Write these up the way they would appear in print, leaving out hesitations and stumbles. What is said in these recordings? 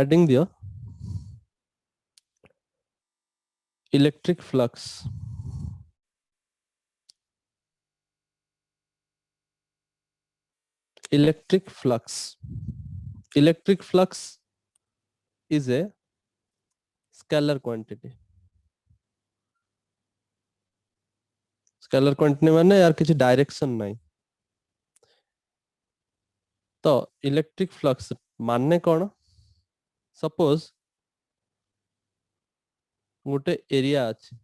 Heading दियो electric flux electric flux is a scalar quantity माने यार किसी डायरेक्शन नहीं तो इलेक्ट्रिक फ्लक्स माने कौन सपोज गोटे एरिया अच्छी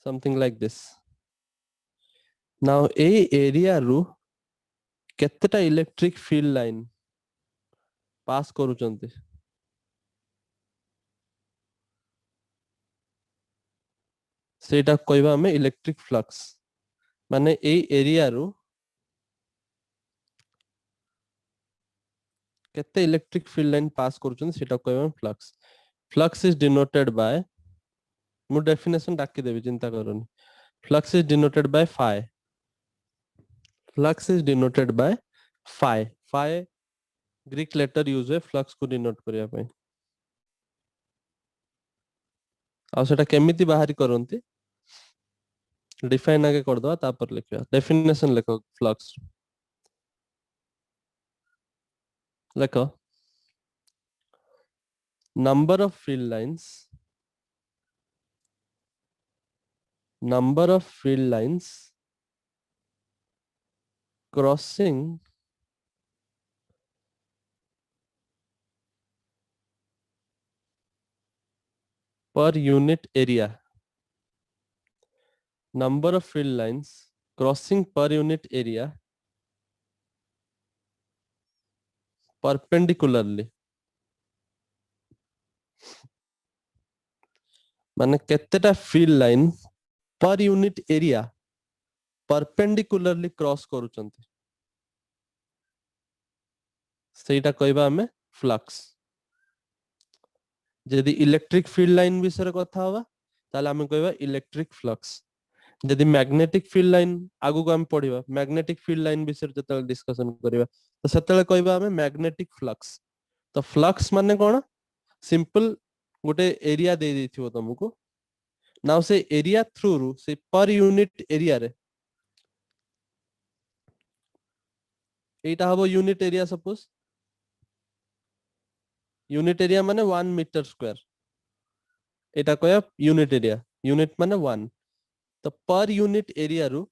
something like this now A area रु केतेटा इलेक्ट्रिक फील्ड लाइन पास करूचंती सेटा कहबा हमें इलेक्ट्रिक फ्लक्स माने ए एरिया रु केते इलेक्ट्रिक फील्ड लाइन पास करूचंती सेटा कहबा flux flux is denoted by मु डेफिनेशन डाकी देबी चिंता करनी flux is denoted by phi flux is denoted by phi Greek letter use है फ्लक्स को डिनोट करिया पई आ सेटा केमिति बाहरी करंती डिफाइन आगे कर दवा तापर लिखिया डेफिनेशन लिखो फ्लक्स लिखो number of field lines crossing per unit area number of field lines crossing per unit area perpendicularly माने केतेटा फील्ड लाइन पर यूनिट एरिया परपेंडिकुलरली क्रॉस करूचंती सेटा कहबा हमें फ्लक्स यदि इलेक्ट्रिक फील्ड लाइन विषय कथा हवा ताले हमें कहबा इलेक्ट्रिक फ्लक्स यदि मैग्नेटिक फील्ड लाइन आगु को हम पढ़िबा मैग्नेटिक फील्ड लाइन विषय जतले डिस्कशन करिबा तो सेतले कहबा हमें मैग्नेटिक फ्लक्स तो फ्लक्स माने कोन सिंपल गोटे एरिया दे देथिबो तुमको नाउ से एरिया थ्रू रु से पर यूनिट एरिया रे एटा हबो unit area suppose unit area माने 1 मीटर स्क्वायर एटा कहया यूनिट माने 1 तो पर यूनिट एरिया रु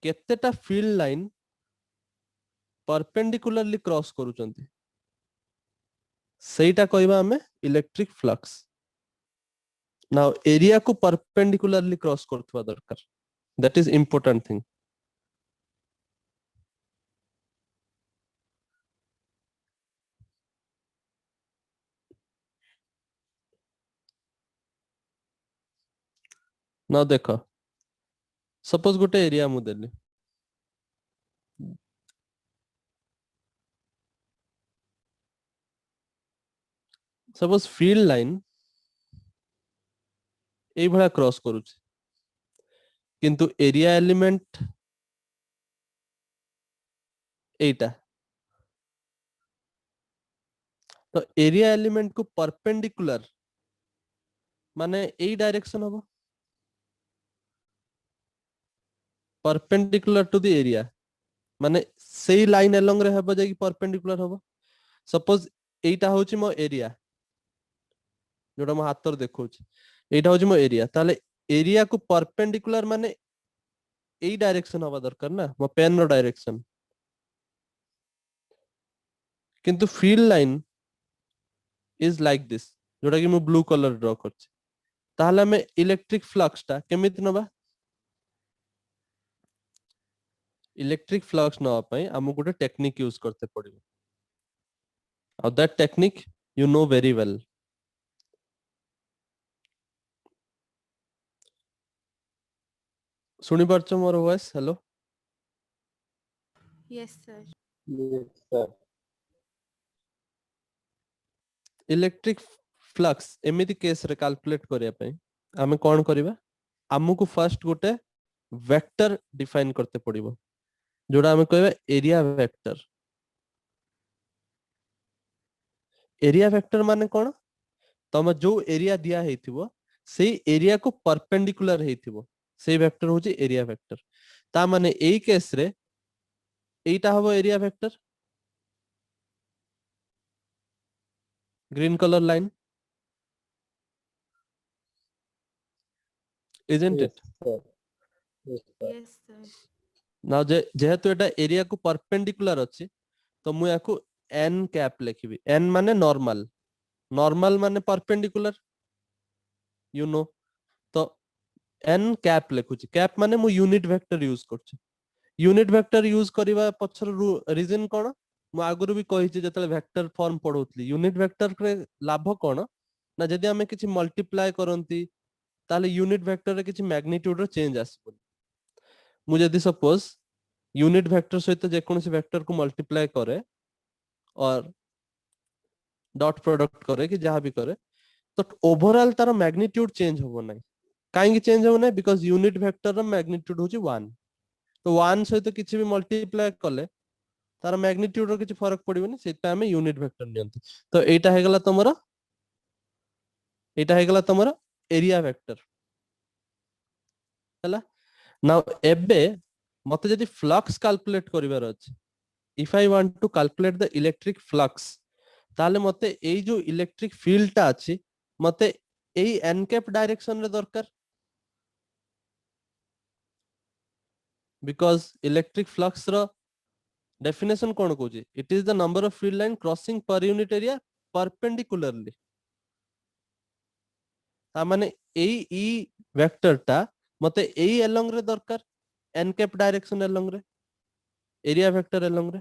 केतेटा फील्ड लाइन परपेंडिकुलरली क्रॉस करूचंती सेटा कहबा हमें इलेक्ट्रिक फ्लक्स नाउ एरिया को परपेंडिकुलरली क्रॉस करथवा दरकार that is important thing now देखो सपोज गोटे एरिया मु देली सपोज फील्ड लाइन ए भला क्रॉस करूची किंतु एरिया एलिमेंट एटा तो एरिया एलिमेंट को परपेंडिकुलर माने ए डायरेक्शन हबो परपेंडिकुलर टू द एरिया माने सेई लाइन अलोंग रे हबो जे परपेंडिकुलर हबो सपोज एटा होची मो एरिया जोटा मो हाथ देखौची एटा होची मो एरिया ताले एरिया को परपेंडिकुलर माने ए डायरेक्शन हबा दरकार ना मो पेन रो डायरेक्शन किंतु field line is like this जोटा कि मो ब्लू कलर ड्रॉ करछि ताहले हमें इलेक्ट्रिक फ्लक्स ता केमिति नबा इलेक्ट्रिक फ्लक्स नवा पई हमु गोटे टेक्निक यूज करते पड़िबो और that technique you know very well सुनि परछो मोर voice hello Yes, sir. Yes sir electric flux एमिति केस रे कैलकुलेट करिया पई हमें कोन करबा हमकु फर्स्ट गोटे वेक्टर डिफाइन करते पड़िबो जोड़ा हमें कहबा एरिया वेक्टर एरिया वेक्टर माने कोन तम जो एरिया दिया हेतिबो सेई एरिया को परपेंडिकुलर हेतिबो सेई वेक्टर होची एरिया वेक्टर ता माने एई केस रे एटा हबो area vector green colour line isn't Yes, it sir. Yes, sir. Yes, sir. now जेहेतु एटा एरिया को परपेंडिकुलर अछि तो मु याकू n कैप लिखिबी n माने नॉर्मल नॉर्मल माने परपेंडिकुलर यू नो तो n कैप लिखुची कैप माने मु यूनिट वेक्टर यूज करछु यूनिट वेक्टर यूज करबा पछर रीजन कोन मु आगुरु भी कहिछि जतले वेक्टर फॉर्म पढौतली यूनिट वेक्टर रे लाभ कोन ना जदि हमें किछि मल्टीप्लाई करंती ताले यूनिट वेक्टर रे किछि मैग्नीट्यूड रो चेंज आसीबो मु जदि सपोज यूनिट वेक्टर सहित जे कोनसी वेक्टर को मल्टीप्लाई करे और डॉट प्रोडक्ट करे कि जहां भी करे तो ओवरऑल तार मैग्नीट्यूड चेंज होबो नै काहे कि चेंज होबो नै बिकॉज़ यूनिट वेक्टर रो मैग्नीट्यूड होची 1 तो 1 सहित किछि भी मल्टीप्लाई करले तार मैग्नीट्यूड रो किछि फरक पड़िबो नै सेटा हमें यूनिट वेक्टर नियंती तो एटा हे गेला तमरो एरिया वेक्टर हला नाउ एबे मते जदि फ्लक्स कैलकुलेट करिवार अछि if I want to calculate the electric flux ताले मते एई जो इलेक्ट्रिक फील्ड ता अछि मते एई एन कैप डायरेक्शन रे दरकार बिकॉज़ इलेक्ट्रिक फ्लक्स रो डेफिनेशन कोन कोजी it is the number of field line crossing per unit area perpendicularly ता माने एई ई वेक्टर ता मते एई अलोंग रे दरकार एन कैप डायरेक्शन अलोंग रे एरिया वेक्टर अलोंग रे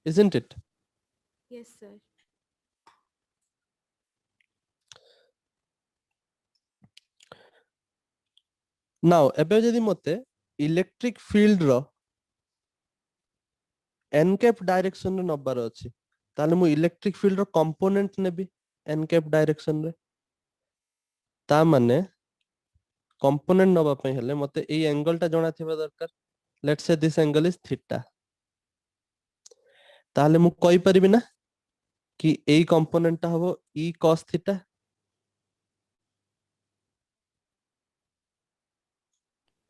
isn't it Yes, sir. now एबे जदि मते इलेक्ट्रिक फील्ड रो एन कैप डायरेक्शन रे नबार अछि ताले मु इलेक्ट्रिक फील्ड रो कंपोनेंट नेबी एन कैप डायरेक्शन रे ता माने कंपोनेंट नबा पय हेले मते एई एंगल ता जणा थिबा दरकार let's say this angle is theta ताले मु कहि परिबि ना कि एई कंपोनेंट ता हबो ई cos theta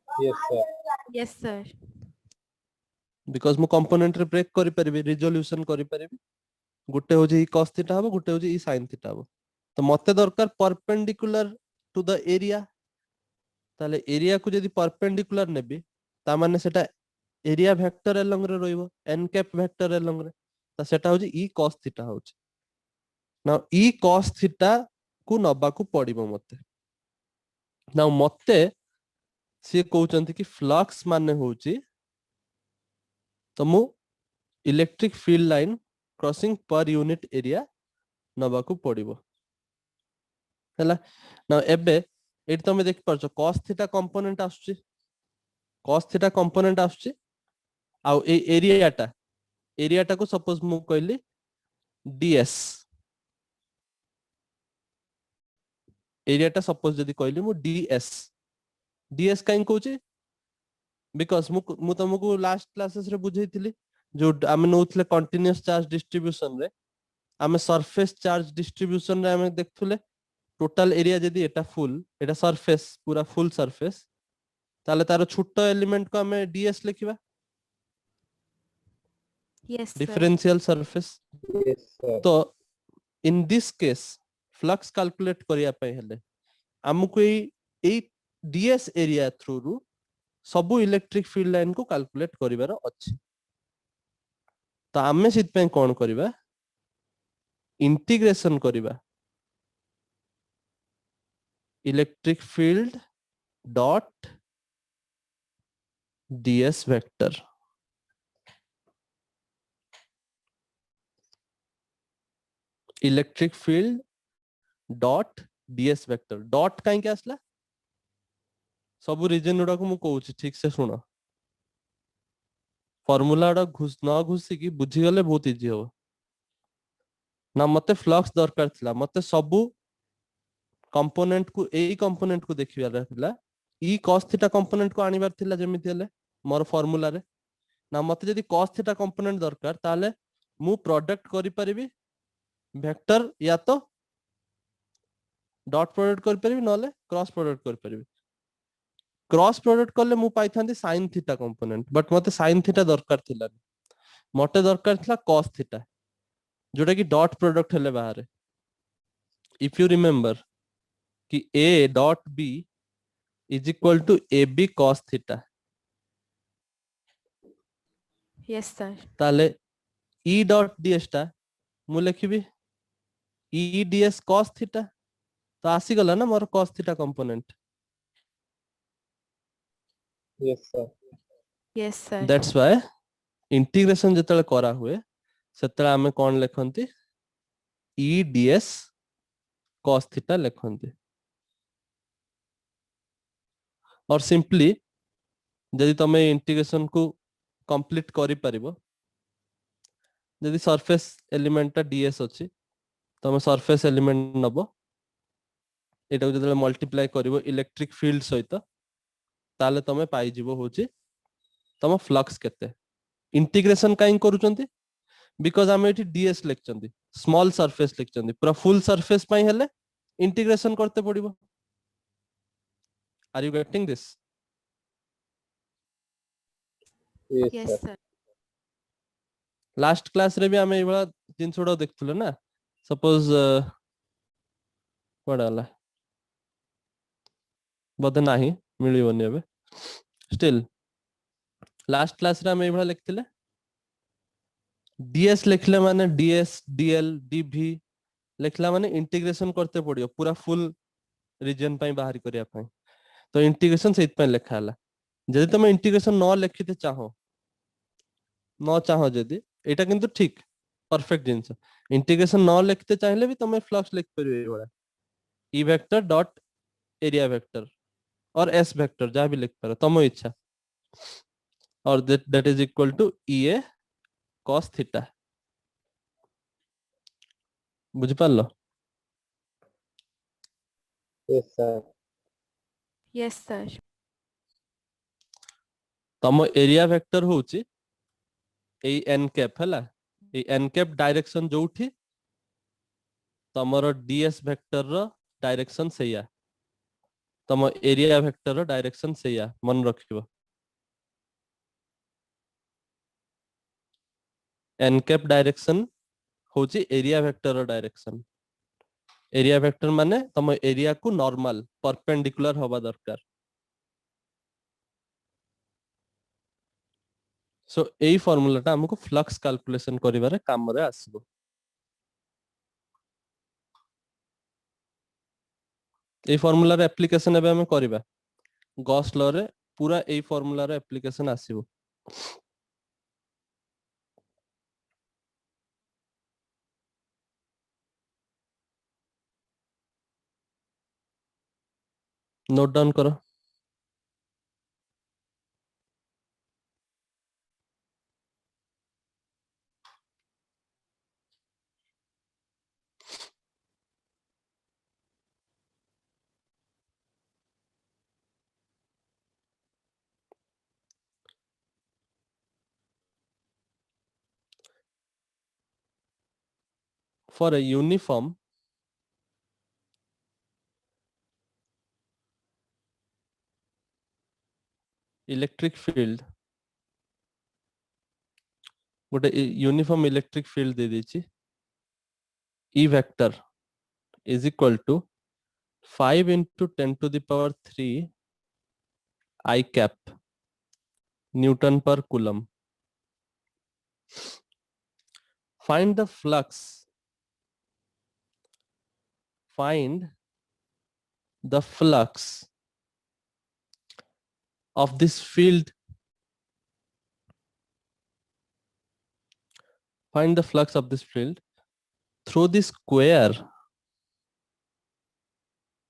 Yes, sir. Yes, sir. Because मु कंपोनेंट रे ब्रेक करि परिबि रिजोल्यूशन करि परिबि गुटे हो जे ई cos थीटा हबो गुटे हो जे ई sin थीटा हबो तो मते दरकार परपेंडिकुलर टू द एरिया ताले एरिया को जदि परपेंडिकुलर नेबी ता माने सेटा एरिया वेक्टर अलोंग रे रहइबो एन कैप वेक्टर अलोंग रे तो सेटा हो जे ई cos थीटा होची नाउ ई cos थीटा को नबा को पड़िबो मते नाउ मते से कहउचंती कि फ्लक्स माने होची तो मु electric field line crossing per unit area नबा को पड़िबो हला नाउ एबे एट तमे देख परछो cos थीटा कंपोनेंट आसुची cos थीटा कंपोनेंट आसुची आ ए एरियाटा को सपोज मु कहली ds एरियाटा सपोज जदी कहली मु ds काइन कहउची बिकॉज़ मु तुमको लास्ट क्लासेस रे बुझैतिली जो आमे नोथले कंटीन्यूअस चार्ज डिस्ट्रीब्यूशन रे आमे सरफेस चार्ज डिस्ट्रीब्यूशन रे आमे देखथुले टोटल एरिया जदी एटा फुल एटा सरफेस पूरा फुल सरफेस ताले तारो छोटो एलिमेंट को आमे ds लिखिबा Yes, sir. Differential surface Yes, sir. तो in this case flux calculate करिया पय हेले हमकु ए ds एरिया थ्रू रु सबु इलेक्ट्रिक फील्ड लाइन को कैलकुलेट करिवार अछि तो आमे सित पे कोन करिवा इंटीग्रेशन करिवा electric field dot ds vector electric field dot ds vector dot काई के आसला सब रीजन उडा को मु कहूची ठीक से सुनो फार्मूला उडा घुसी की बुझी गले बहुत इजी हो ना मते फ्लक्स दरकार थिला मते सबु कंपोनेंट को एई कंपोनेंट को देखिबार थिला ई cos थीटा कंपोनेंट को आनिबार थिला जेमिति हले मोर फार्मूला रे ना मते जदी cos थीटा कंपोनेंट दरकार ताले मु प्रोडक्ट करि परिबी वेक्टर या तो डॉट प्रोडक्ट करि परिबी नले क्रॉस प्रोडक्ट करि परिबी क्रॉस प्रोडक्ट कले मु पाई थांती sin थीटा कंपोनेंट बट मते sin थीटा दरकार थिला मते दरकार थिला cos थीटा जोटा कि डॉट प्रोडक्ट हेले बाहर इफ यू रिमेंबर कि a dot b is equal to ab cos theta Yes, sir. ताले e डॉट ds टा मु लिखिबी e ds cos थीटा तो आसी गला ना मोर cos theta component Yes, sir. Yes, sir. That's why integration जतले करा हुए सेतले हमें कोन लिखंती e ds cos थीटा लिखंती और सिंपली यदि तमे इंटीग्रेशन को कंप्लीट करि परिबो यदि सरफेस एलिमेंट टा ds अछि तमे सरफेस एलिमेंट नबो एटा जतले मल्टीप्लाई करिवो इलेक्ट्रिक फील्ड सहित ताले तमे पाई जिवो होची तम फ्लक्स केते इंटीग्रेशन काई करूचंती बिकॉज़ हम एठी ds लिखचंती स्मॉल सरफेस लिखचंती पूरा फुल सरफेस पई हेले इंटीग्रेशन करते पड़िबो are you getting this Yes, Yes, sir. sir. Last class रे भी हमें एबला जिनसोडा देखथुले ना सपोज पडाला बदे नाही मिलियोनी एबे स्टिल लास्ट क्लास रे हमें एबला लिखथिले ds लिखले माने ds dl dv लिखला माने इंटीग्रेशन करते पड़ियो पूरा फुल रीजन पई बाहर करिया पई तो इंटीग्रेशन सेत पई लिखा हला जदि तुम इंटीग्रेशन न लिखिते चाहो न चाहो जदि एटा किंतु ठीक परफेक्ट जिंस इंटीग्रेशन न लिखते चाहिले भी तुम फ्लक्स लिख परियो एबला e vector dot area vector और s वेक्टर जहाँ भी लिख पारो तुम इच्छा और that is equal to ea cos theta बुझि पारलो Yes, sir. Yes, sir. तम एरिया वेक्टर होची ए n कैप हला ए n कैप डायरेक्शन जोठी तमरो ds वेक्टर रो डायरेक्शन सेया तम एरिया वेक्टर रो डायरेक्शन सेया मन रखिबो n कैप डायरेक्शन होची एरिया वेक्टर रो डायरेक्शन एरिया वेक्टर माने तम एरिया को नॉर्मल परपेंडिकुलर होबा दरकार सो एई फार्मूलाटा हमको फ्लक्स कैलकुलेशन करिवारे काम रे आसीबो एई फार्मूला रे एप्लीकेशन एबे हम करिबा गॉस लॉ रे पूरा एई फार्मूला रे एप्लीकेशन आसीबो नोट डाउन करो for a uniform electric field गोटे यूनिफॉर्म इलेक्ट्रिक फील्ड दे देछि E vector is equal to 5 into 10 to the power 3 I cap Newton per coulomb. Find the flux. Find the flux of this field. Find the flux of this field through the square.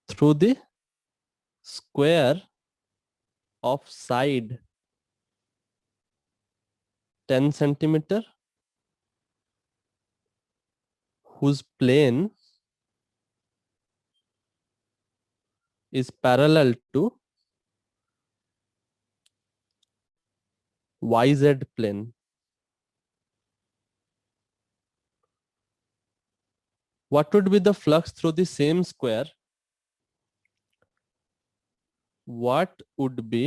Through the square of side 10 centimeter whose plane is parallel to YZ plane. what would be the flux through the same square? What would be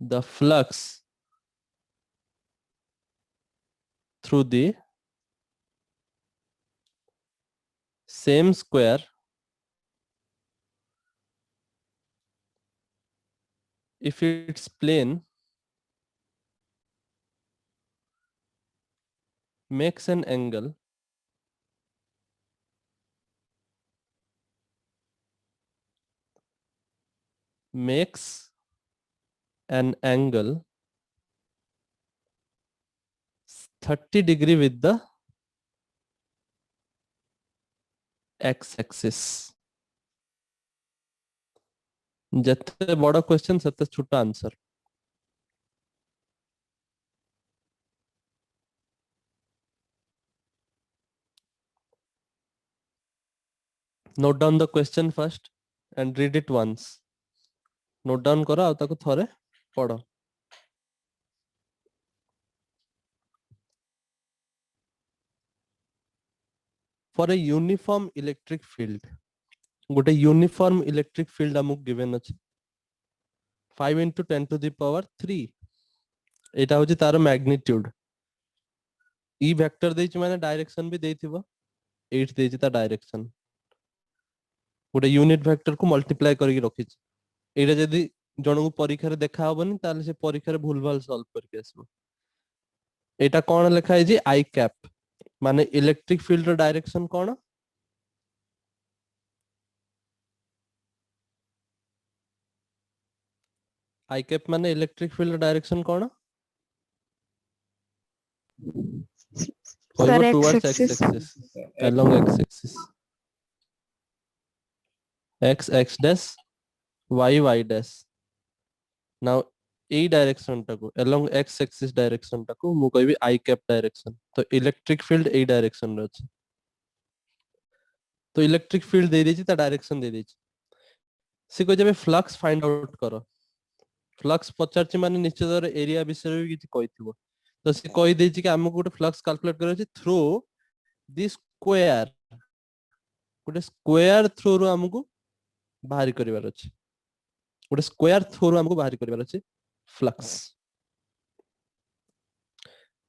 the flux through the same square if its plane makes an angle makes an angle 30 degree with the x-axis. जते बड़ा question सते छोटा answer. Note down the question first and read it once. Note down करो ଆଉ ତାକୁ ଥରେ ପଢ. For a uniform electric field, गोटे यूनिफॉर्म इलेक्ट्रिक फील्ड हमକୁ गिवन अछि 5 into 10 to the power 3. एटा होची तार मैग्नीट्यूड. ई वेक्टर देछि माने डायरेक्शन भी देथिबो. 8 देछि ता डायरेक्शन. गोटे यूनिट वेक्टर को मल्टीप्लाई करके रखिछि. एटा जदी जणको परीक्षा रे देखा होबनी ताले से परीक्षा रे भूल भाल सॉल्व करके आसबो. एटा कोन लिखा है जी आई कैप माने इलेक्ट्रिक फील्ड रो डायरेक्शन कोन? आई कैप माने electric field direction cone? Sir, towards x-axis. x-axis along x-axis. x dash y dash. Now a direction टाको along x-axis direction टाको मु कहबी i cap direction. तो इलेक्ट्रिक फील्ड a direction रे अछि. तो electric field दे देछि ता डायरेक्शन दे देछि. से को जबे फ्लक्स फाइंड आउट करो. फ्लक्स पचारछि माने निश्चित भाବରେ एरिया विषय भी किछि कहिथिबो. तो से कहि देछि कि हमको गोटे फ्लक्स कैलकुलेट करछि थ्रू द स्क्वायर. गोटे स्क्वायर थ्रू रो हमको बाहर करिवार अछि. गोटे स्क्वायर थ्रू रो हमको बाहर करिवार अछि flux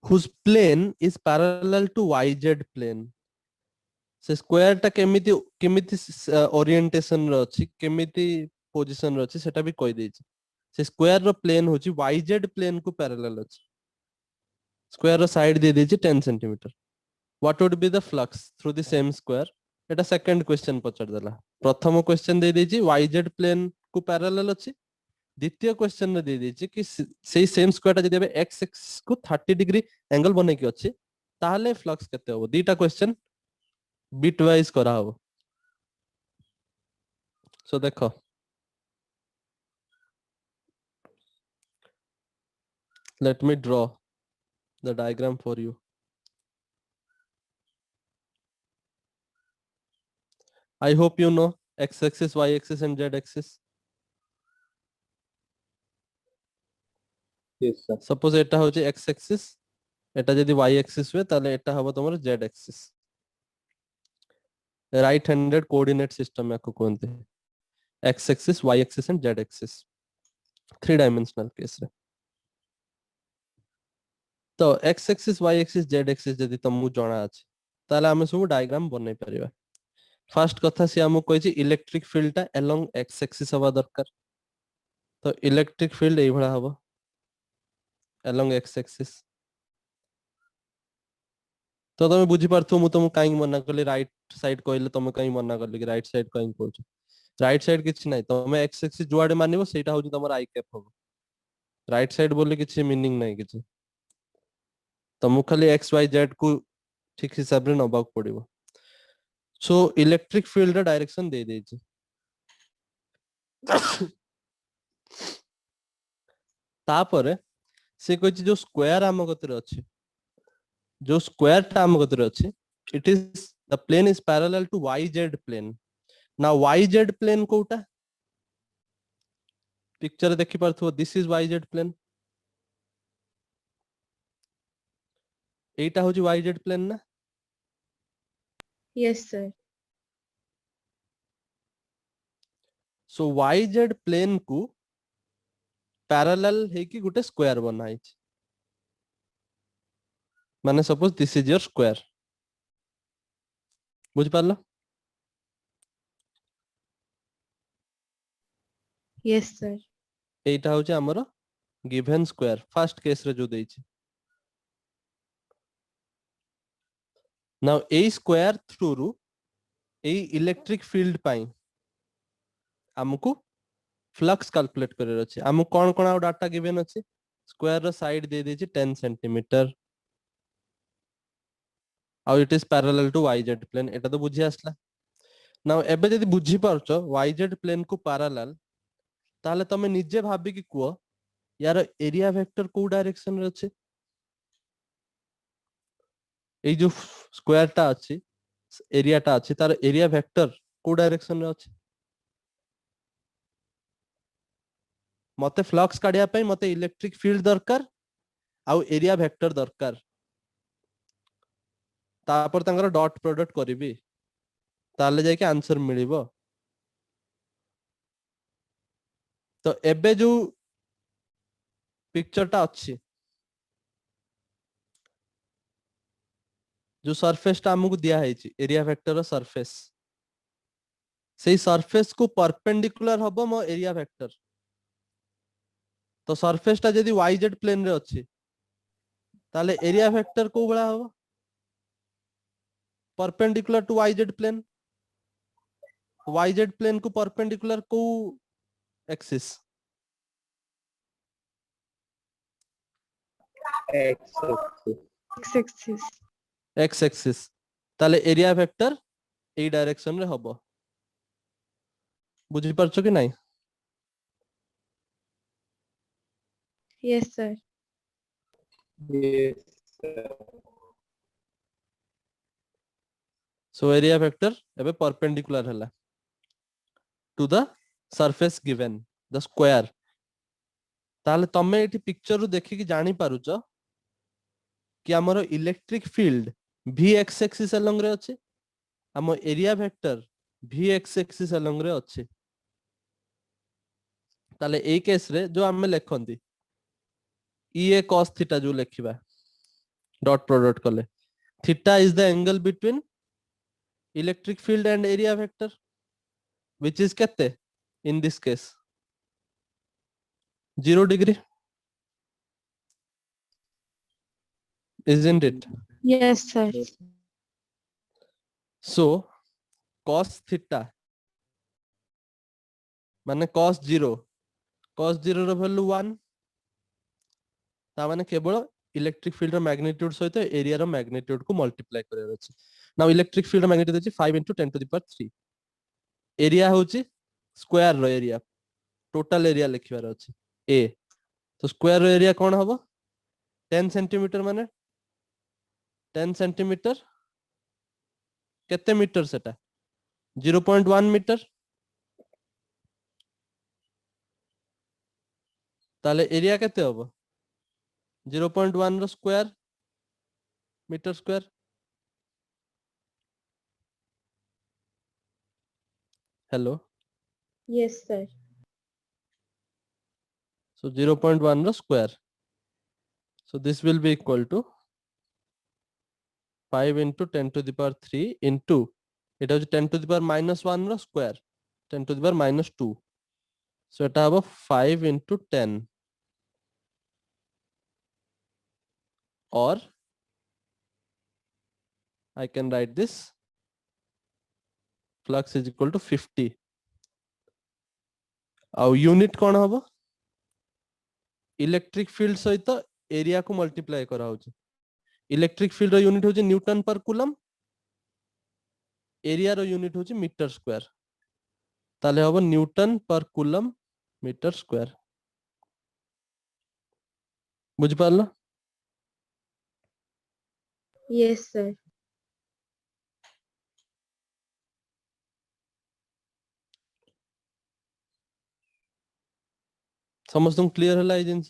whose plane is parallel to yz plane. से स्क्वायर टा केमिति केमिति ओरिएंटेशन रो अछि केमिति पोजीशन रो अछि सेटा भी कहि देछि. से स्क्वायर रो प्लेन होछि yz प्लेन को पैरेलल अछि. स्क्वायर रो साइड दे देछि 10 centimetre. What would be the flux through the same square? Etah second question पचर देला. प्रथम क्वेश्चन दे देछि yz प्लेन को पैरेलल अछि. द्वितीय क्वेश्चन रे दे देछि कि सेही सेम स्क्वायर टा जदि एबे x एक्सिस को 30 डिग्री एंगल बनै के अछि ताहले फ्लक्स केते होबो. दीटा क्वेश्चन बिट वाइज करा हो. सो देखो let me draw the diagram for you. I hope you know x axis, y axis and z axis. Yes, sir. Suppose एटा होचे x axis, एटा जदि y axis हुए ताले एटा हबो तमर z axis. Right handed coordinate system याको कोनते x axis, y axis and z axis. 3 dimensional case रे. तो x axis, y axis, z axis जदि तमु जणा अछि ताले हम सब डायग्राम बनै परिबा. फर्स्ट कथा से हमु कहिछि इलेक्ट्रिक फील्ड टा अलोंग x एक्सिस हवा दरकार. तो इलेक्ट्रिक फील्ड एई भला हबो अलोंग x एक्सिस. तो तमे बुझी पारथो मु तुम काई मना करले राइट साइड कहले तमे काई मना करले कि राइट साइड काई कहछ. राइट साइड किछ नै तमे x एक्सिस जुआडे मानिबो सेटा होछि तमर i कैप हबो. राइट साइड बोले किछ मीनिंग नै किछ. तमु खाली x y z को ठीक हिसाब रे नबाक पड़िबो. सो इलेक्ट्रिक फील्ड डायरेक्शन दे देछि. तापरे से कहछि जो स्क्वायर हम गतरे अछि जो स्क्वायर टा हम गतरे अछि it is the plane is parallel to yz plane. Now yz plane कोटा पिक्चर देखि पारथो दिस इज yz प्लेन. एटा होची yz प्लेन ना Yes, sir. So yz plane को पैरेलल है कि गुटे स्क्वायर बनाई माने suppose this is your square बुझ पारलो Yes, sir. एटा होची हमरो गिवन स्क्वायर फर्स्ट केस रे जो देइछि नाउ ए स्क्वायर थ्रू रु ए इलेक्ट्रिक फील्ड पाई हमकु फ्लक्स कैलकुलेट करर अछि हमकु कोन कोन आ डाटा गिवन अछि स्क्वायर रो साइड दे देछि 10 सेंटीमीटर और it is parallel to yz plane एटा तो बुझी आसला नाउ एबे जदी बुझी पारछो yz प्लेन को पैरेलल ताले तमे निजे भाबी कि कुओ यार एरिया वेक्टर को डायरेक्शन रे अछि ए जो स्क्वायर टा अछि एरिया टा अछि तार एरिया वेक्टर को डायरेक्शन रे अछि मते फ्लक्स काढिया पई मते इलेक्ट्रिक फील्ड दरकार आउ एरिया वेक्टर दरकार तापर तांगर डॉट प्रोडक्ट करिवि ताले जाय के आंसर मिलिबो तो एबे जो पिक्चर टा अछि जो सरफेस टा हमकु दिया हैछि एरिया वेक्टर रो सरफेस सेही सरफेस को परपेंडिकुलर हबो मो एरिया वेक्टर तो सरफेस टा जदी yz प्लेन रे अछि ताले एरिया वेक्टर को बळा हबो perpendicular to yz plane yz plane को परपेंडिकुलर को axis X-axis. X-axis. x axis ताले एरिया वेक्टर ए डायरेक्शन रे हबो बुझि परछो कि नाही Yes, sir. Yes, sir. So area vector एबे परपेंडिकुलर हला to the surface given the square ताले तमे एठी पिक्चर रु देखि कि जानि पारुचो कि हमरो electric field v x axis along रे अछि हम area vector v x axis along रे अछि ताले ए केस रे जो हम लेखंती e a cos थीटा जो लेखिबा डॉट प्रोडक्ट कले theta is the angle between electric field and area vector which is केते in this case 0 degree isn't it Yes, sir. Yes. so cos theta माने cos 0 रो value 1 ता माने केवल electric field रो magnitude सहित area रो magnitude को multiply करर अछि now electric field रो magnitude अछि 5 * 10 to the power 3 area होची square rho area total area लिखिबार अछि ए तो स्क्वायर रो एरिया कोन हबो 10 सेंटीमीटर माने 10 सेंटीमीटर केते मीटर सेटा 0.1 मीटर ताले एरिया केते हबो 0.1 रो स्क्वायर मीटर स्क्वायर हेलो Yes, sir. so 0.1 रो square so this will be equal to 5 * 10 to the power 3 into it is 10 to the power -1 रो square 10 to the power -2 so eta habo 5 * 10 or I can write this flux is equal to 50 आउ unit कोन हबो electric field सहित area को multiply करा होची electric field रो unit होची Newton per coulomb area रो unit होची metre square ताले हबो Newton per coulomb metre square बुझ पारलो Yes, sir. समस्त क्लियर हला ए जिंस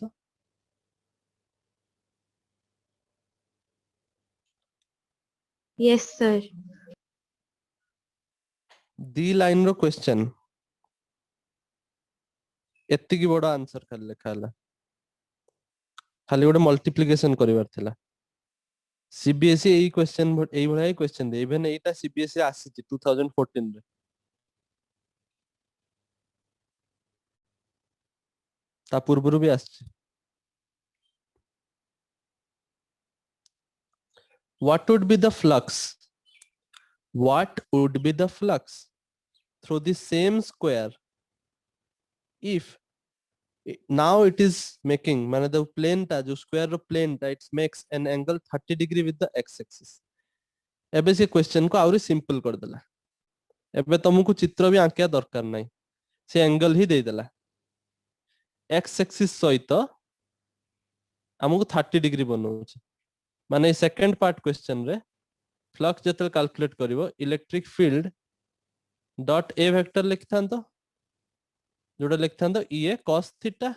Yes, sir. दी लाइन रो क्वेश्चन एतिकी बड़ आंसर खाली लिखा हला खाली गोटे मल्टीप्लिकेशन करिवार थिला सीबीएसई एई क्वेश्चन एई भलिया क्वेश्चन दे इवन एटा सीबीएसई आसीची 2014 रे ता पूर्वरु भी आसीची what would be the flux what would be the flux through the same square if now it is making माने the plane टा जो square रो plane टा it makes an angle 30 degree with the x axis एबे से question को आउरी simple कर देला एबे तुमको चित्र भी आंकिया दरकार नाही से एंगल ही दे देला x axis सहित हमको 30 डिग्री बनौछ माने सेकंड पार्ट क्वेश्चन रे फ्लक्स जतल कैलकुलेट करिवो electric field dot A vector लिखथान तो जोड़ा लिखथान तो e cos theta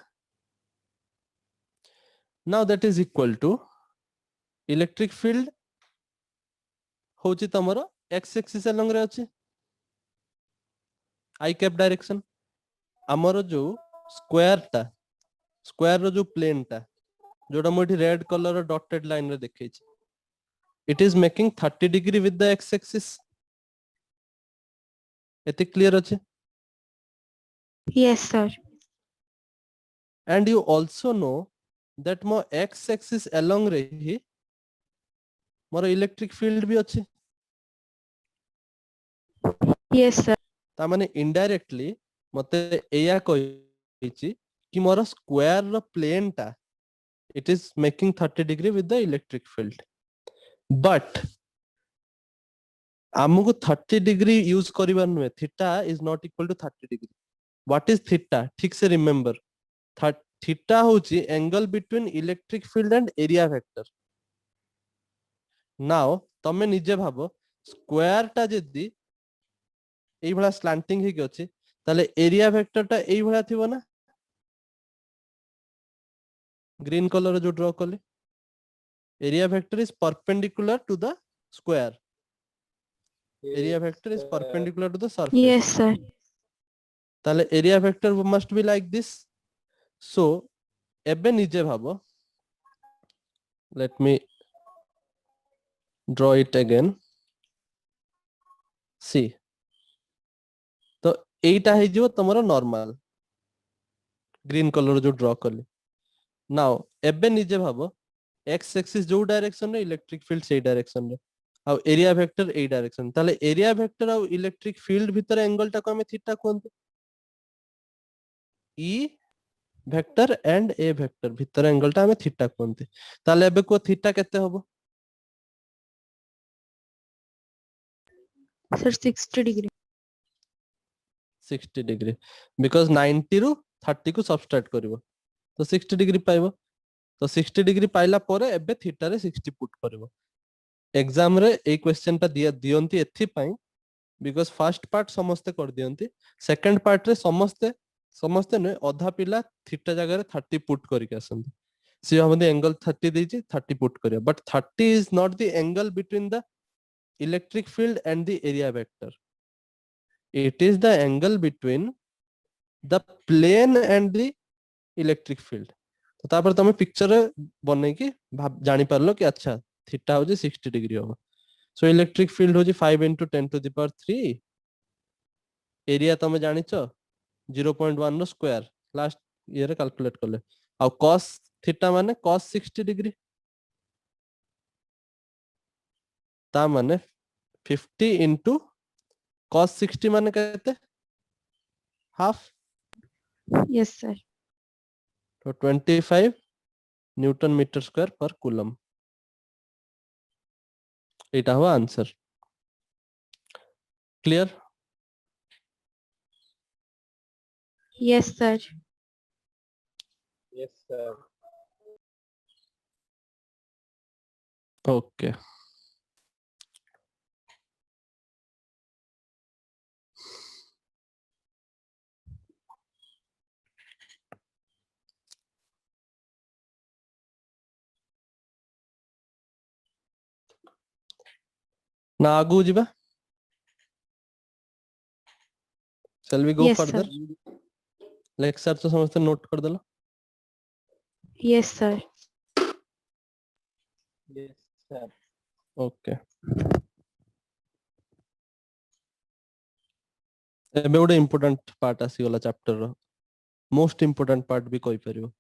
now that is equal to electric field होची तमरो x एक्सिस along रे अछि i कैप डायरेक्शन हमरो जो स्क्वायर रो जो प्लेन टा जोड़ा मोठी रेड कलर रो डॉटेड लाइन रे देखै छी it is making 30 degree with the x axis एते क्लियर अछि Yes, sir. and you also know that mo x axis along रे ही मोर इलेक्ट्रिक फील्ड भी अछि Yes, sir. ता माने इनडायरेक्टली मते एया कहिछि कि मोर स्क्वायर रो प्लेन टा it is making 30 degree with the electric field but आमको 30 डिग्री यूज करिवार नुहे theta is not equal to 30 degree what is theta ठीक से रिमेंबर थीटा होची angle between electric field and area vector now तमे निजे भाबो square टा जदी एई भला स्लैंटिंग हे के अछि ताले एरिया वेक्टर टा एई भला थिबो ना ग्रीन कलर जो ड्रॉ कले area vector is perpendicular to the square area vector is perpendicular to the surface Yes, sir. ताले area vector must be like this so एबे निजे भाबो let me draw it again see तो एटा हे जो तमरो normal green colour जो draw कले now एबे निजे भाबो x एक्सिस जो डायरेक्शन रे इलेक्ट्रिक फील्ड से डायरेक्शन रे आ एरिया वेक्टर ए डायरेक्शन ताले एरिया वेक्टर आ इलेक्ट्रिक फील्ड भीतर एंगल टा को हमें थीटा कोनते E vector and A vector भीतर एंगल टा हमें थीटा कोनते ताले एबे को थीटा केते होबो Sir, 60 degree. 60 डिग्री बिकॉज़ 90 रु 30 को सबट्रैक्ट करिवो तो 60 डिग्री पाइबो तो 60 डिग्री पाइला परे एबे थीटा रे 60 पुट करिवो एग्जाम रे ए क्वेश्चन टा दियंती एथि पई बिकॉज़ फर्स्ट पार्ट समस्ते कर दियंती सेकंड पार्ट रे समस्ते ने आधा पिला थीटा जगह रे 30 पुट करिक आसंती सी हमदे एंगल 30 देछि 30 पुट करियो but 30 is not the angle between the electric field and the area vector it is the angle between the plane and the electric field तो तापर तमे पिक्चर बनै की जानि परलो कि अच्छा थीटा हो 60 डिग्री हो सो इलेक्ट्रिक फील्ड हो 5 into 10 to the power 3 area तमे जानिचो 0.1 नो स्क्वायर लास्ट ईयर कैलकुलेट करले आ cos थीटा माने cos 60 डिग्री ता माने 50 into cos 60 माने कहते हाफ Yes, sir. तो 25 न्यूटन मीटर स्क्वायर पर कूलम एटा हुआ answer clear Yes, sir. Yes, sir. Okay ना आगु जिबा shall we go Yes, further sir. lecture तो समस्त नोट कर देलो Yes, sir. Yes, sir. Okay एबे गोटे इंपोर्टेंट पार्ट आसी गला चैप्टर रो मोस्ट इंपोर्टेंट पार्ट भी कहि परियो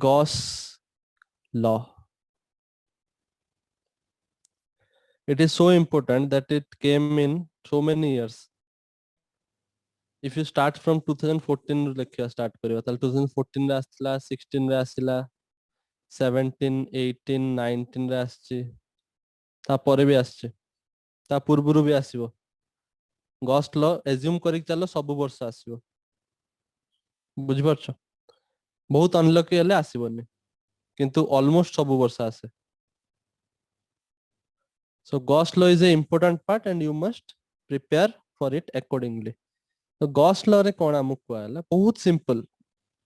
Gauss law it is so important that it came in so many years if you start from 2014 ରୁ ଲେଖିବା start କରିବ ତାହେଲେ 2014 ରେ ଆସିଥିଲା 16 ରେ ଆସିଲା 17 18 19 ରେ ଆସିଛି ତାପରେ ବି ଆସିଛି ତା ପୂର୍ବରୁ ବି ଆସିବ ଗଷ୍ଟ ଲ ଏଜ୍ୟୁମ କରିକି ଚାଲ ସବୁ ବର୍ଷ ଆସିବ ବୁଝିପାରୁଛ ବହୁତ ଅନଲକି ହେଲେ ଆସିବନି କିନ୍ତୁ ଅଲମୋଷ୍ଟ ସବୁ ବର୍ଷ ଆସେ so gauss law is a important part and you must prepare for it accordingly तो गॉस लॉ रे कोन हमु कहला बहुत सिंपल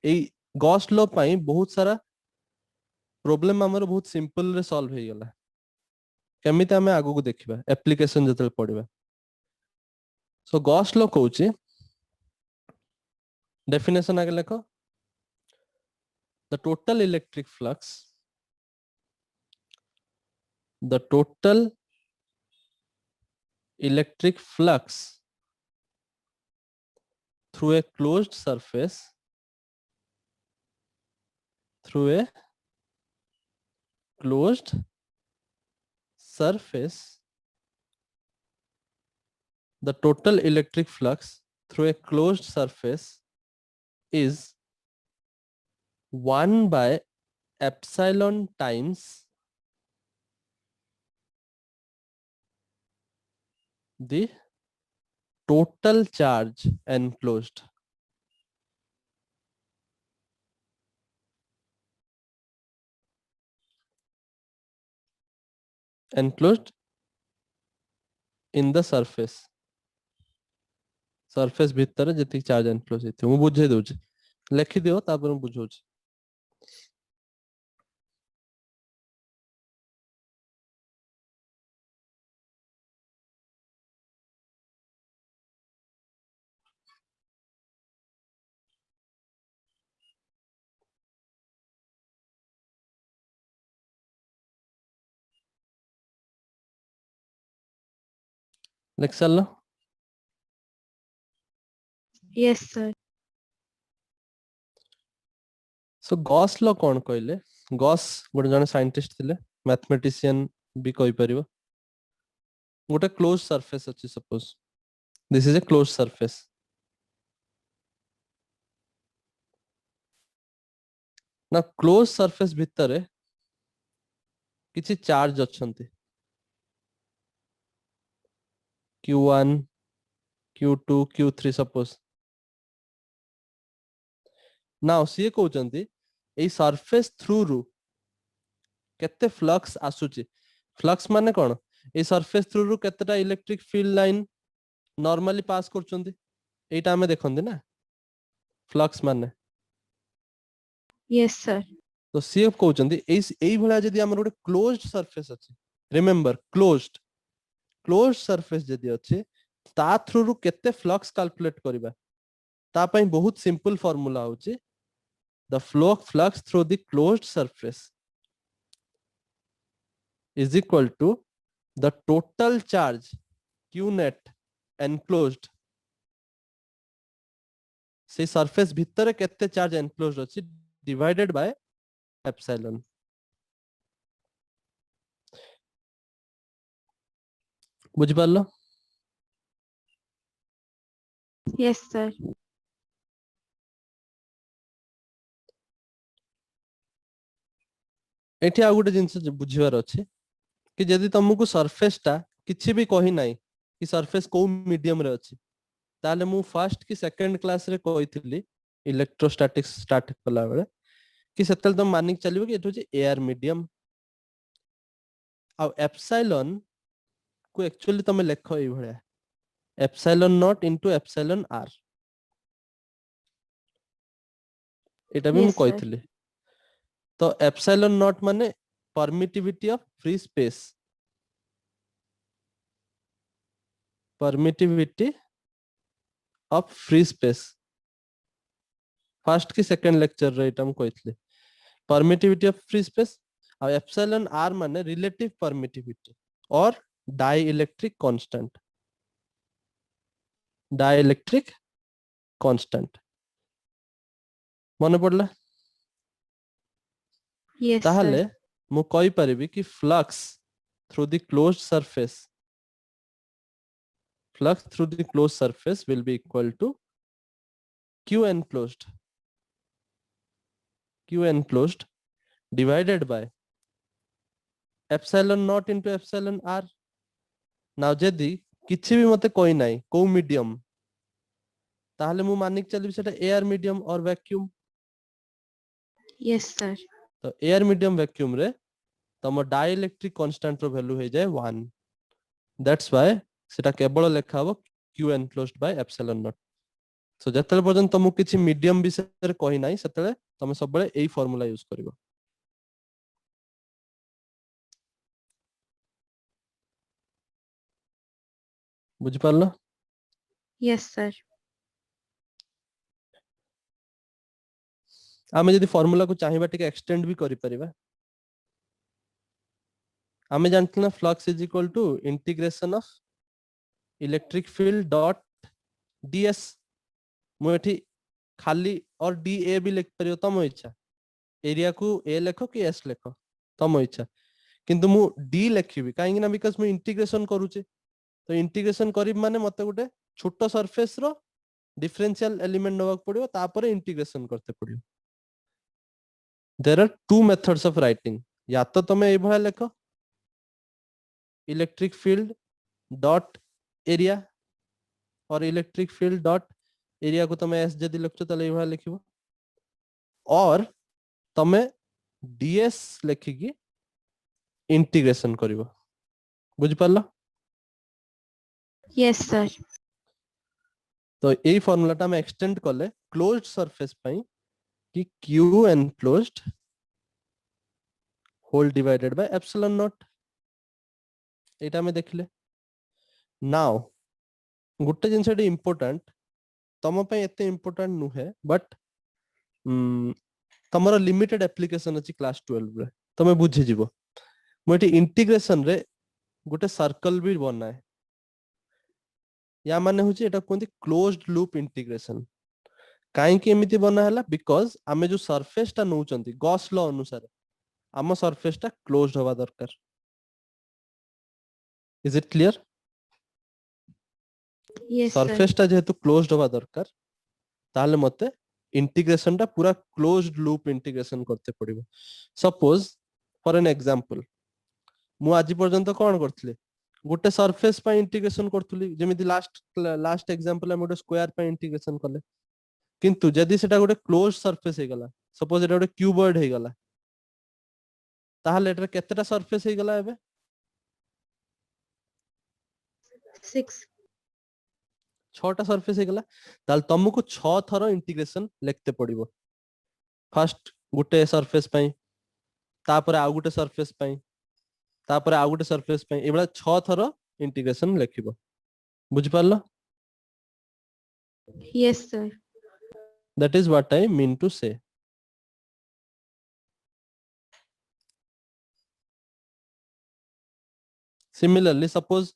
एई गॉस लॉ पई बहुत सारा प्रॉब्लम हमर बहुत सिंपल रे सॉल्व हे गेला केमिति हमें आगु को देखिबा एप्लीकेशन जतल पढिबा सो गॉस लॉ कहूची डेफिनेशन आगे लेखो the total electric flux the total electric flux through a closed surface through a closed surface the total electric flux through a closed surface is 1 by epsilon times the total charge enclosed in the surface भितर जति charge enclose हेति मु बुझे दोछ लिखि दियो तापर मु बुझौछ लिख सारलो Yes, sir. सो गॉस लॉ कोन कहले गॉस गोटे जने साइंटिस्ट थिले मैथमेटिशियन भी कहि परिबो गोटे क्लोज सरफेस अछि suppose this is a close surface ना क्लोज सरफेस भितरे किछि चार्ज अछंती q1 q2 q3 suppose now सी कहउचंती एई सरफेस थ्रू रु केते फ्लक्स आसुची फ्लक्स माने कोन एई सरफेस थ्रू रु केतेटा इलेक्ट्रिक फील्ड लाइन नॉर्मली पास करचंती एटा हमें देखंदी ना फ्लक्स माने Yes, sir. तो सी कहउचंती एई भला जदी हमर गोटे क्लोज्ड सरफेस अछि रिमेंबर क्लोज्ड सरफेस जदी अछि ता थ्रू रु केते फ्लक्स कैलकुलेट करबा ता पई बहुत सिंपल फार्मूला होची the flux through the closed surface is equal to the total charge q net enclosed से सरफेस भितर केते चार्ज एनक्लोज्ड अछि डिवाइडेड बाय एप्सिलॉन बुझ पारलो Yes, sir. एठी आ गुटे जिंस बुझिवार अछि कि यदि तुमको सरफेस ता किछि भी कहि नाही कि सरफेस को मीडियम रे अछि ताले मु फर्स्ट कि सेकंड क्लास रे कहितली इलेक्ट्रोस्टैटिक्स स्टार्ट कला बेले कि सेतल तुम मानिक चलिबो कि एठो जे एयर मीडियम आ एप्सिलॉन को एक्चुअली तुम लेखो ए भळया epsilon naught into epsilon r एटा भी मु Yes, sir. कहितली तो एप्सिलॉन नॉट माने permittivity of free space permittivity of free space first की सेकंड लेक्चर रे इटा हम कहथले परमिटिविटी ऑफ फ्री स्पेस आ एप्सिलॉन आर माने रिलेटिव परमिटिविटी और डाइइलेक्ट्रिक कांस्टेंट डाइइलेक्ट्रिक कांस्टेंट मन पड़ला Yes, ताहले sir. मु कहि परिबी कि flux through the closed surface flux through the closed surface will be equal to q enclosed divided by epsilon naught into epsilon r. now जदि किछि भी मते कोइ नाही को मीडियम ताहले मु मानिक चलिबी सेटा एयर मीडियम और वैक्यूम Yes, sir. तो एयर मीडियम वैक्यूम रे तम डाइइलेक्ट्रिक कांस्टेंट रो वैल्यू हे जाय 1 दैट्स व्हाई सेटा केवल लेखा हो q enclosed by epsilon naught. सो जतले पर्यंत तुमको किछि मीडियम विषय कहि नाही सेतले तमे सब बेले एई फार्मूला यूज करिवो बुझि पारलो Yes, sir. आमे जदि फार्मूला को चाहिबा टिके एक्सटेंड भी करि परिबा आमे जानथि ना flux is equal to integration of electric field dot ds मु एठी खाली और da भी लिख परियो तम इच्छा एरिया को a लेखो कि s लेखो तम इच्छा किंतु मु d लेखिबी काहे ना बिकॉज़ मु इंटीग्रेशन करूचे तो इंटीग्रेशन करी माने मते गुटे छोटो सरफेस रो डिफरेंशियल एलिमेंट नवाक पड़ियो तापरे इंटीग्रेशन करते पड़ियो there are two methods of writing या तो तमे ए भया लेखो इलेक्ट्रिक फील्ड डॉट एरिया और इलेक्ट्रिक फील्ड डॉट एरिया को तमे एस जदि लिखछो तले ए भया लिखिबो और तमे ds लेखिकी इंटीग्रेशन करिवो बुझ पारलो Yes, sir. तो एई फार्मूलाटा हम एक्सटेंड करले क्लोज्ड सरफेस पई कि q enclosed whole divided by epsilon naught एटा में देखले नाउ गुटे जिंस एटी इंपोर्टेंट तम पे एते इंपोर्टेंट नु है बट तमरो लिमिटेड एप्लीकेशन अछि क्लास 12 रे तमे बुझि जिवो मोटी इंटीग्रेशन रे गुटे सर्कल भी बनाए या माने होची एटा कोंती क्लोज्ड लूप इंटीग्रेशन काहे कि एमिति बना हला बिकॉज़ आमे जो सरफेस ता नउचंती गॉस लॉ अनुसार आम सरफेस ता क्लोज्ड होवा दरकार is it clear Yes, sir. Surface ता जेहेतु क्लोज्ड होवा दरकार ताले मते इंटीग्रेशन ता पूरा क्लोज्ड लूप इंटीग्रेशन करते पड़िबो सपोज फॉर एन एग्जांपल मु आज पर्यंत कोन करथले गुटे सरफेस पय इंटीग्रेशन करथुली जेमिति लास्ट एग्जांपल हम गुटे स्क्वायर पय इंटीग्रेशन करले किंतु जदि सेटा गुटे क्लोज्ड सरफेस हे गला सपोज एटा गुटे क्यूबॉइड हे गला ताहले एटा केतेटा सरफेस हे गला एबे 6. 6टा सरफेस हे गला ताल तुमको 6 थरो इंटीग्रेशन लिखते पड़िबो फर्स्ट गुटे सरफेस पय तापर आ गुटे सरफेस पय तापर आ गुटे सरफेस पय एबला 6 थरो इंटीग्रेशन लिखिबो बुझ पारलो Yes, sir. that is what I mean to say similarly suppose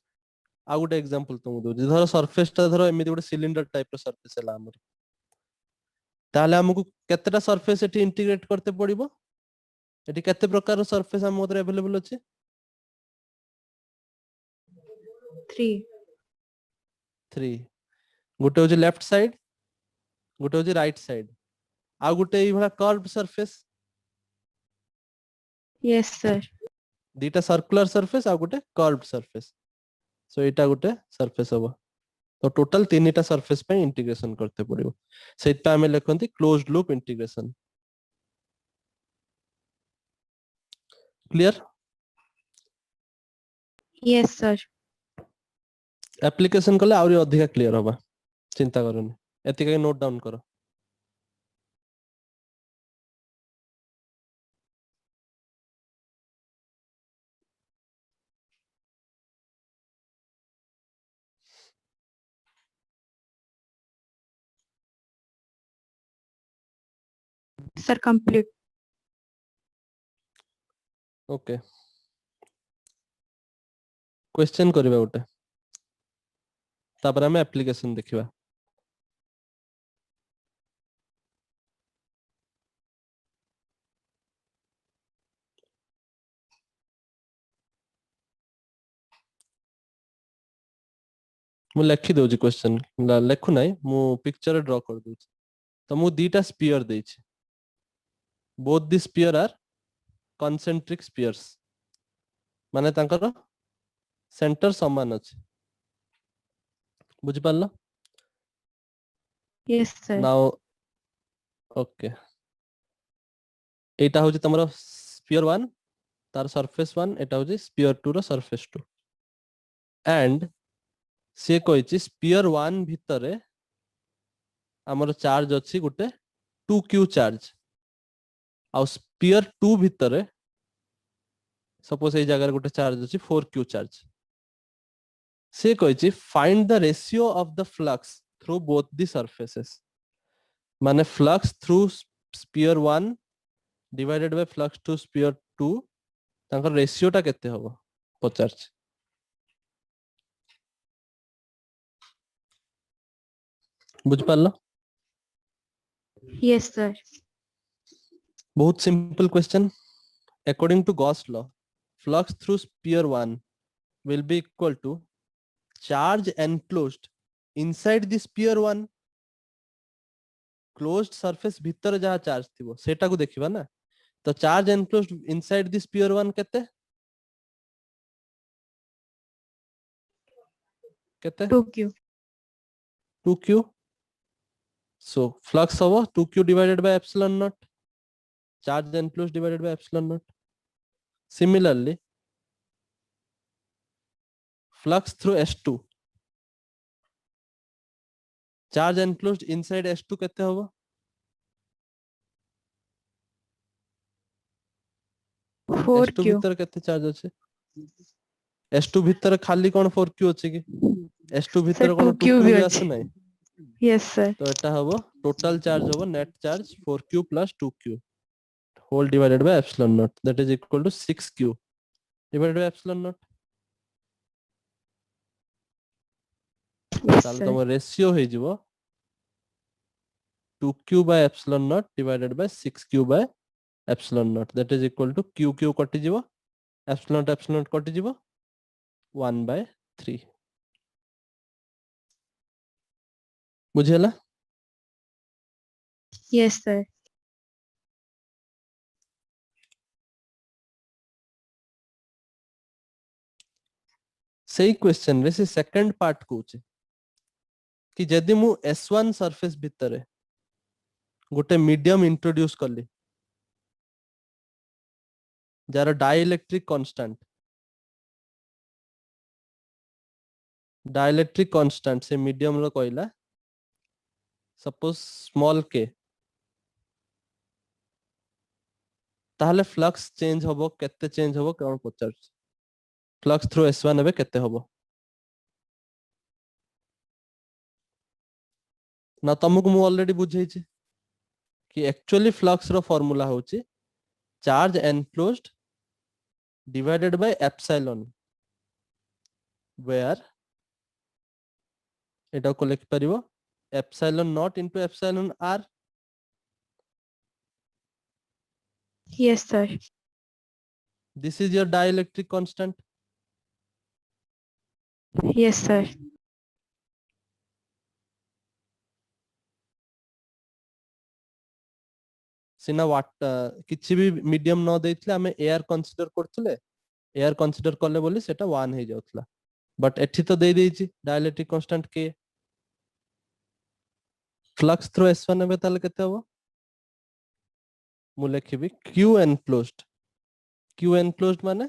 uh Gute example तुम दो धरो सरफेस ता धरो एमिति गुटे सिलिंडर टाइप रो सरफेस हला हमर ताले हमकु केतेटा सरफेस एठी इंटीग्रेट करते पड़िबो एठी केते प्रकार रो सरफेस हम मोदरे अवेलेबल अछि 3. 3 गुटे होची लेफ्ट साइड गुटे होची राइट साइड आ गुटे ई भला कर्व्ड सरफेस Yes, sir. दीटा सर्कुलर सरफेस आ गुटे कर्व्ड सरफेस सो एटा गुटे सरफेस हबो तो टोटल तीनटा सरफेस पे इंटीग्रेशन करते पड़िबो सेटा हमें लिखंती closed loop integration clear Yes, sir. Application कले आउरी अधिका क्लियर होबा चिंता करनी एतिका नोट डाउन करो sir, complete. ओके क्वेश्चन करिबा गोटे तापर हम एप्लीकेशन देखिबा मु लिखि दोजी क्वेश्चन लेखु नाही मु पिक्चर ड्रॉ कर दोची तो मु दीटा स्फीयर देछि both the sphere are concentric spheres माने तांकर सेंटर समान अछि बुझि पारलो Yes, sir. नाउ ओके एटा होची तमरो स्फीयर 1 तार सरफेस 1 एटा होची स्फीयर 2 रो सरफेस 2 एंड से कहिची स्फीयर 1 भितरे हमर चार्ज अछि गुटे 2q चार्ज आ स्फीयर 2 भितरे सपोज ए जगह गुटे चार्ज अछि 4q चार्ज से कहिची find the ratio of the flux through both the surfaces माने flux through sphere 1 divided by flux to sphere 2 तांकर रेशियो टा केते होबो पचारछ बुझ पारलो Yes, sir. बहुत simple question according to Gauss law flux through sphere 1 will be equal to charge enclosed inside the sphere 1 closed surface भीतर जहा चार्ज थिबो सेटा को देखिबा ना तो charge enclosed inside the sphere 1 केते केते 2q. 2q so flux होबो 2q divided by epsilon naught charge enclosed divided by epsilon naught similarly flux through s2 charge enclosed inside s2 केते होबो S2 4q. भीतर केते चार्ज अछि S2 भीतर खाली कोन 4q अछि कि S2 Sir, भीतर कोन 2q 2q भी भी अछि. आसु नै Yes, sir. तो एटा हबो टोटल चार्ज हबो net charge 4q plus 2q whole divided by epsilon naught that is equal to 6q divided by epsilon naught Yes, ताल sir. तम रेशियो हे जिवो 2q by epsilon naught divided by 6q by epsilon naught that is equal to q कटि जिवो epsilon naught कटि जिवो 1 by 3 बुझेला Yes, sir. सही question रे से सेकंड पार्ट कोचे कि जदि मु S1 सरफेस भितरे गोटे मीडियम इंट्रोड्यूस करली जार डाइलेक्ट्रिक कांस्टेंट से मीडियम रो कहला सपोज स्मॉल k ताहले फ्लक्स चेंज होबो केते चेंज होबो कोन पचार फ्लक्स थ्रू S1 एबे केते होबो ना तमको मु ऑलरेडी बुझै छी कि एक्चुअली फ्लक्स रो फार्मूला होची charge enclosed divided by epsilon where एटा को लिख परिबो epsilon naught into epsilon r Yes, sir. this is your dielectric constant Yes, sir. सिना किछि भी मीडियम न देथिले हमें एयर कंसीडर करथले एयर कंसीडर करले बोली सेटा 1 हे जाउतला बट एठी तो दे देछि डाइलेक्ट्रिक कांस्टेंट के फ्लक्स थ्रू S1 एबे ताले केते होबो मु लिखिबी q enclosed माने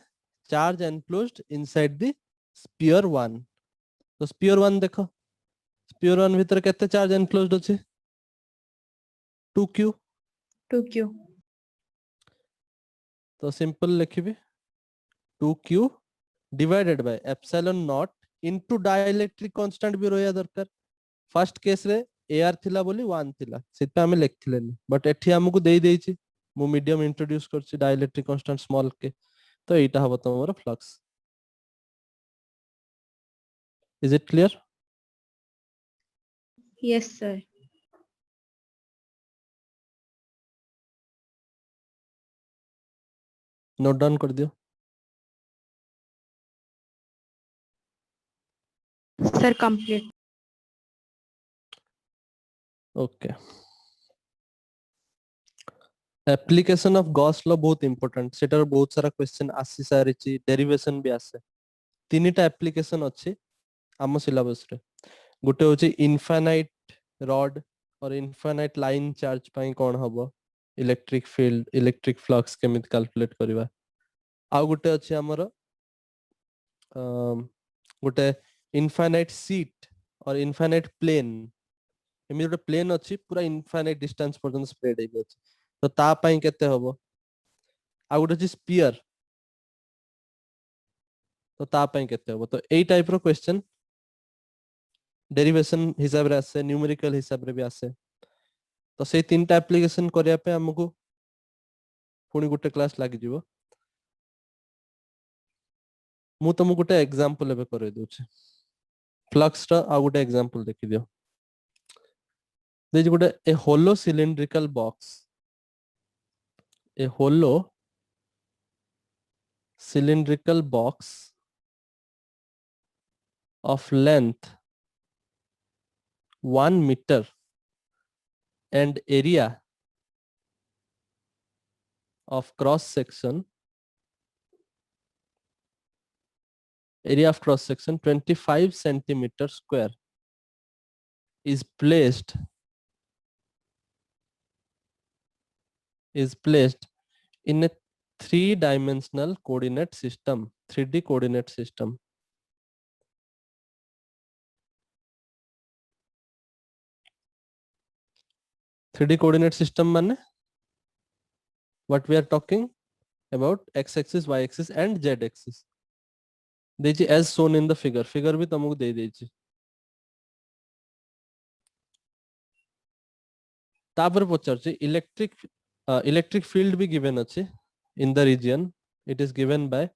charge enclosed inside the sphere 1 तो sphere 1 देखो sphere 1 भीतर केते चार्ज enclosed अछि 2q 2q. तो simple लिखिबी 2q divided by epsilon naught into dielectric constant भी रहया दरकार फर्स्ट केस रे एआर थिला बोली 1 थिला सेटा हमें लिखथिलेनी बट एठी हमकु देई देइछि मु मीडियम इंट्रोड्यूस करछि डाइलेक्ट्रिक कांस्टेंट स्मॉल के तो एटा हबो तमरो flux is it clear Yes, sir. Note down कर दियो Sir, complete. Okay application of Gauss law बहुत इंपोर्टेंट सेटार बहुत सारा क्वेश्चन आसी सारिछि डेरिवेशन भी आसे तीनटा एप्लीकेशन अछि आम सिलेबस रे गुटे होछि इनफाइनाइट रॉड और इनफाइनाइट लाइन चार्ज पई कोन हबो इलेक्ट्रिक फील्ड इलेक्ट्रिक फ्लक्स केमिति कैलकुलेट करबा आ गुटे अछि हमर गुटे इनफाइनाइट सीट और इनफाइनाइट प्लेन एमि गुटे प्लेन अछि पूरा इनफाइनाइट डिस्टेंस पर्यंत स्प्रेड हेइ अछि तो ता पई केते हबो आ गुटे अछि स्फीयर तो ता पई केते हबो तो एई टाइप रो क्वेश्चन डेरिवेशन हिसाब रे आसे न्यूमेरिकल हिसाब रे भी आसे तो से तीनटा एप्लीकेशन करिया पे हमकु पुनी गुटे क्लास लागि जिवो मु तुमको गुटे एग्जांपल एबे करे दोछि फ्लक्स रा आ गुटे एग्जांपल देखि दियो गुटे a hollow cylindrical box a hollow cylindrical box of length 1 meter and area of cross section 25 centimeter square is placed in a three-dimensional coordinate system 3D coordinate system. Three-D coordinate system माने what we are talking about x-axis, y-axis and z-axis. देछि as shown in the figure. Figure भी तुमको दे देछि. तापर पचारछि electric field भी given अछि in the region. It is given by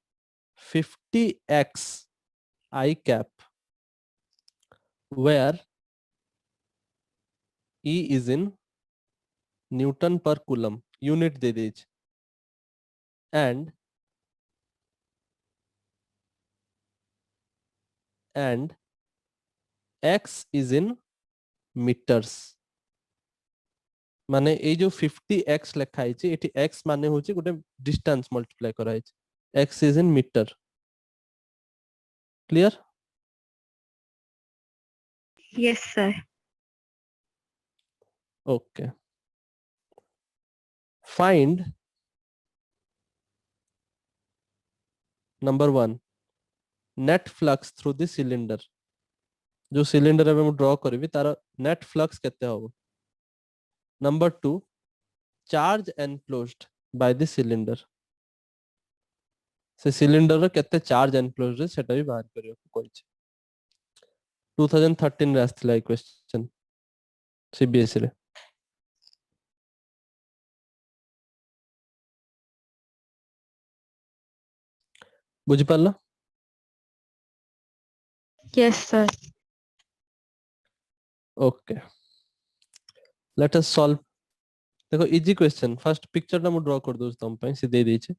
50x I cap where E is in Newton per coulomb unit दे देछि and x is in meters माने ए जो 50x लेखा आइछि एठी x माने होछि गुटे डिस्टेंस मल्टीप्लाई करा आइछि x is in meter clear Yes, sir. okay find number 1 net flux through the cylinder जो cylinder एबे मु ड्रॉ करबी तार नेट फ्लक्स केते होबो number 2 charge enclosed by the cylinder से सिलिंडर रे केते चार्ज एनक्लोज्ड सेटा भी बाहर करियो कोइ 2013 रे आस्थिला ए क्वेश्चन सीबीएसई रे बुझि पालो Yes, sir. Okay let us solve देखो इजी क्वेश्चन फर्स्ट पिक्चर ना मु ड्रॉ कर दोस तम पई से दे दै छै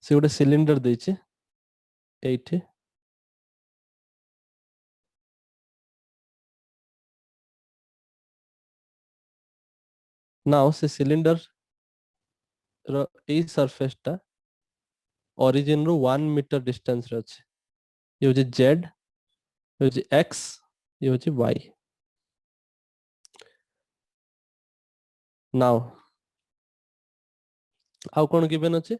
से गोटे सिलिंडर दै छै एठी नाउ से सिलिंडर रो ए सरफेस टा ओरिजिन रो 1 मीटर डिस्टेंस रे अछि ये होछि z ये होछि x ये होछि y नाउ आउ कोन गिवन अछि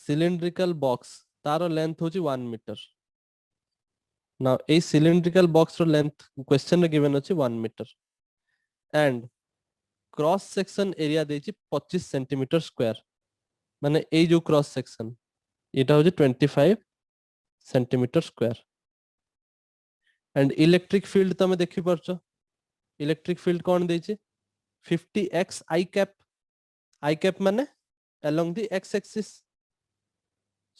cylindrical box तार लेंथ होची 1 metre now a cylindrical box रो लेंथ क्वेश्चन रे गिवन अछि 1 metre and cross section area देछि 25 सेंटीमीटर स्क्वायर माने ए जो क्रॉस सेक्शन एटा होची 25 centimetre square and electric field तमे देखि परछो इलेक्ट्रिक फील्ड कोन देछि 50x I cap माने along the x axis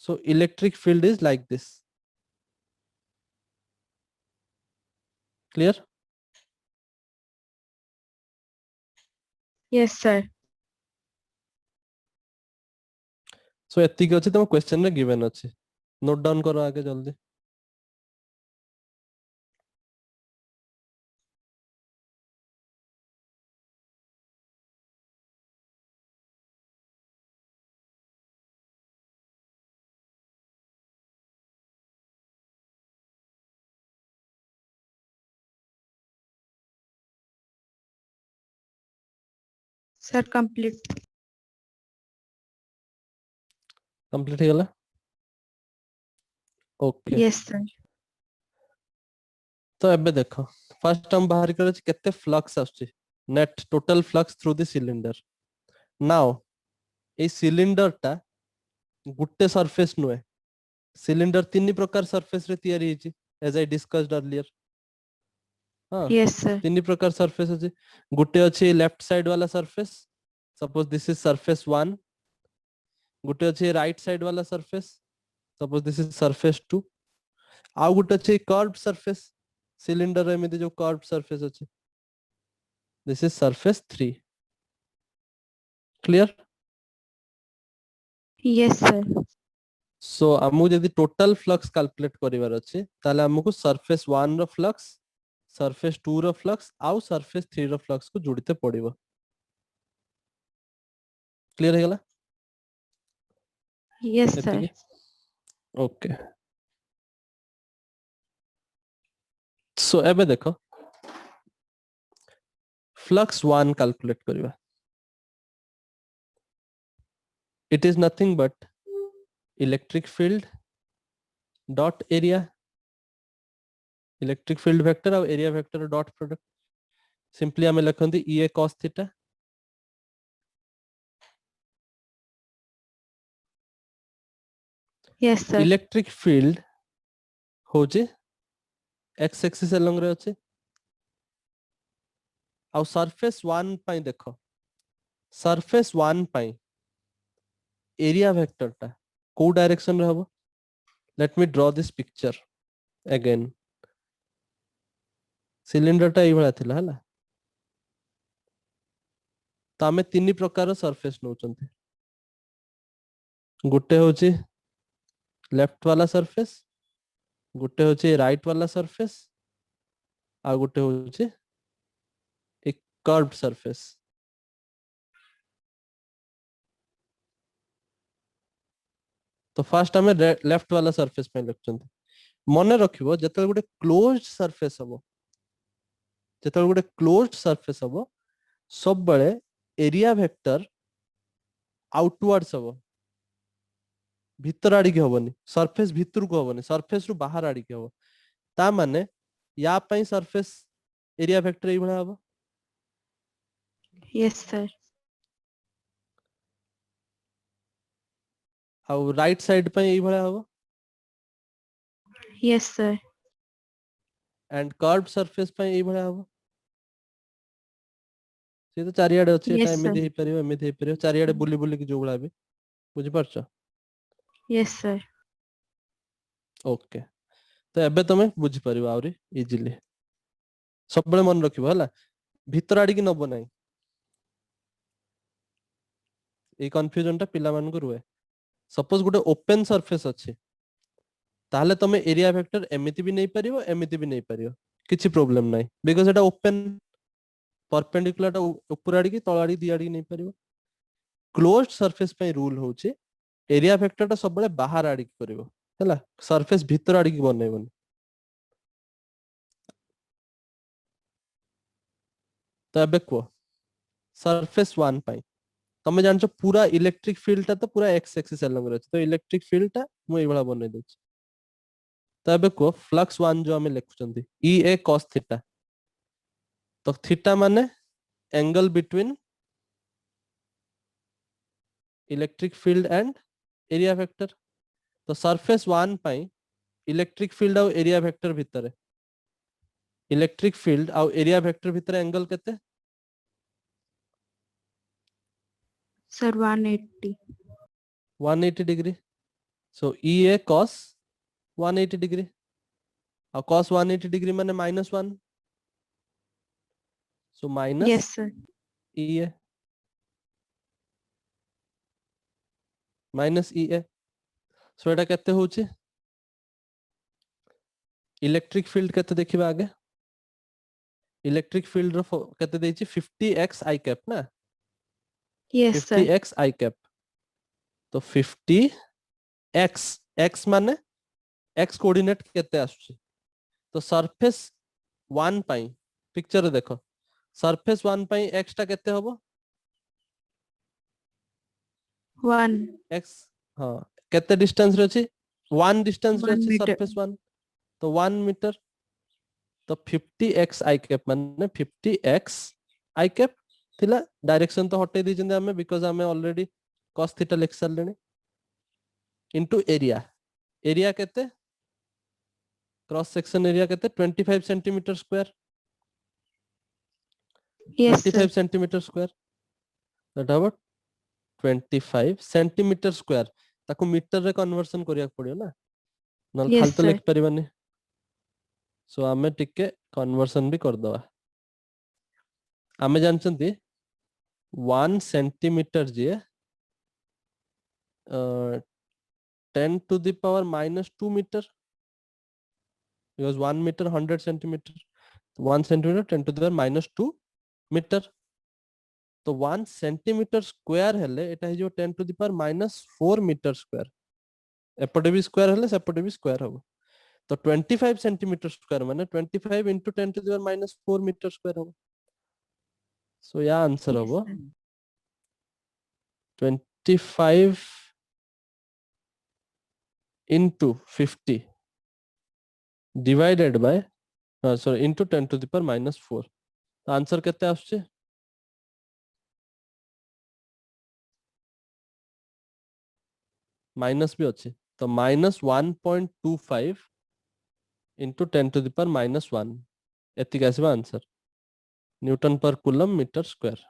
so electric field is like this clear Yes, sir. so एतिक अछि तम क्वेश्चन रे गिवन अछि नोट डाउन करो आगे जल्दी Sir, complete. कंप्लीट हो गला ओके Yes, sir. तो एबे देखो फर्स्ट हम बाहर करे छी केते फ्लक्स आछी net total flux through the cylinder now A cylinder टा गुट्टे सरफेस नुए सिलिंडर तीन प्रकार सरफेस रे तयारी हिची एज आई डिस्कस्ड अर्लियर हां Yes, sir. तीन प्रकार सरफेस अछि गुट्टे अछि लेफ्ट साइड वाला surface suppose this is surface 1 Gutte अछि राइट साइड वाला surface suppose this is surface 2 आ गुट्टे अछि कर्व्ड सरफेस सिलिंडर रे एमिति जो कर्व्ड सरफेस अछि this is surface 3 clear Yes, sir. सो हमु जदी टोटल फ्लक्स कैलकुलेट करिवार अछि ताले हमकु सरफेस 1 रो फ्लक्स सरफेस 2 रो फ्लक्स आउ सरफेस 3 रो फ्लक्स को जोड़िते पड़िबो क्लियर हे गला Yes, sir. एतिकी ओके सो एबे देखो फ्लक्स 1 कैलकुलेट करिवा it is nothing but electric field dot area electric field vector और area vector dot product simply हमें लिखंती E A cos theta Yes, sir. Electric field होचे एक्स एक्सिस along रे अछि आ surface 1 पई देखो सरफेस 1 पई एरिया वेक्टर टा को डायरेक्शन रे हबो let me draw this picture again cylinder टा इभला थिला हला तो आमे तीन प्रकार सरफेस नउचंती गुटे होची लेफ्ट वाला सरफेस गुटे होची राइट वाला सरफेस आ गुटे होची एक कर्व्ड सरफेस तो फर्स्ट हमें लेफ्ट वाला सरफेस पे लिखचंती मने रखिबो जते गुटे क्लोज्ड सरफेस हबो जते गुटे क्लोज्ड सरफेस हबो सब बळे एरिया वेक्टर आउटवर्ड्स हबो भीतर आड़ी के हबनी सरफेस भीतर को हबनी सरफेस रु बाहर आड़ी के हबो ता माने या पई सरफेस एरिया वेक्टर एई भला हबो Yes, sir. आ राइट साइड पई एई भला हबो Yes, sir. And curved surface पई एई भला हबो से तो चारियाडे अछि एटा Yes, sir. एमिति हे परियो चारियाडे बुली बुली कि जो भला भी बुझि परछ Yes, sir. ओके तो एबे तमे बुझि परिबो आउरी इजीली सब बळे मन रखिबो हला भीतर आड़ी कि नबो नाही ए कन्फ्यूजन टा पिला मान को रुए सपोज गुटे ओपन सरफेस अछि ताले तमे एरिया वेक्टर एमिति भी नहीं परिबो एमिति भी नहीं परिबो किछि प्रॉब्लम नाही बिकॉज़ एटा ओपन परपेंडिकुलर टा ऊपर आड़ी कि तळ आड़ी दी आड़ी नहीं परिबो क्लोज्ड सरफेस पे रूल होची एरिया वेक्टर टा सब बळे बाहर आड़ी कि परिबो हला सरफेस भीतर आड़ी कि बनेबोनी तो एबे को सरफेस 1 पाई तमे जानछो पूरा इलेक्ट्रिक फील्ड टा तो पूरा एक्स एक्सिस अलग रे अछि तो इलेक्ट्रिक फील्ड टा मु एबला बनै दउछि तो एबे को फ्लक्स 1 जो हमें लिखुचंती ई ए cos थीटा तो थीटा माने angle between electric field and area vector तो सरफेस 1 पाई इलेक्ट्रिक फील्ड और एरिया वेक्टर भितर इलेक्ट्रिक फील्ड और एरिया वेक्टर भितर एंगल केते Sir, 180. 180 degree so E A cos 180 degree और cos 180 डिग्री माने -1 सो माइनस Yes, sir. ई ए minus ई ए सो एटा केते होची इलेक्ट्रिक फील्ड केते देखिबा आगे इलेक्ट्रिक फील्ड रो केते देछि 50x i कैप ना Yes, sir. 50x i cap तो 50x x माने x कोऑर्डिनेट केते आसुची तो सरफेस 1 पाई पिक्चर रे देखो सरफेस 1 पाई x टा केते होबो 1. x हां केते डिस्टेंस रे अछि 1 डिस्टेंस रे 1 अछि meter. सरफेस 1 तो 1 मीटर तो 50x i कैप माने 50x i कैप थिला डायरेक्शन तो हटे दी जंदे हमें बिकॉज़ हमें ऑलरेडी cos थीटा लिख सारलेनी इनटू एरिया एरिया केते क्रॉस सेक्शन एरिया केते 25 centimetre square Yes, sir. 25 centimetre square that about 25 centimetre square ताको मीटर रे कन्वर्जन करिया पड़ियो ना नल Yes, खाली तो sir. लिख परिबानी सो हमें टिके कन्वर्जन भी कर दवा हमें जानचंती 1 centimetre J 10 to the power -2 meter because 1 meter 100 centimeter 1 centimeter 10 to the power -2 meter तो 1 सेंटीमीटर स्क्वायर हेले एटा हे जो 10 to the power -4 metre square एपटे भी स्क्वायर हेले सेपटे भी स्क्वायर हो तो 25 सेंटीमीटर स्क्वायर माने 25 into 10 to the power -4 metre square हो सो या आंसर Yes, हो sir. 25 into 50 divided by sorry into 10 to the power -4 तो आंसर केते आछे माइनस भी अच्छे तो -1.25 into 10 to the power -1 एतिक आसीबा answer newton per coulomb metre square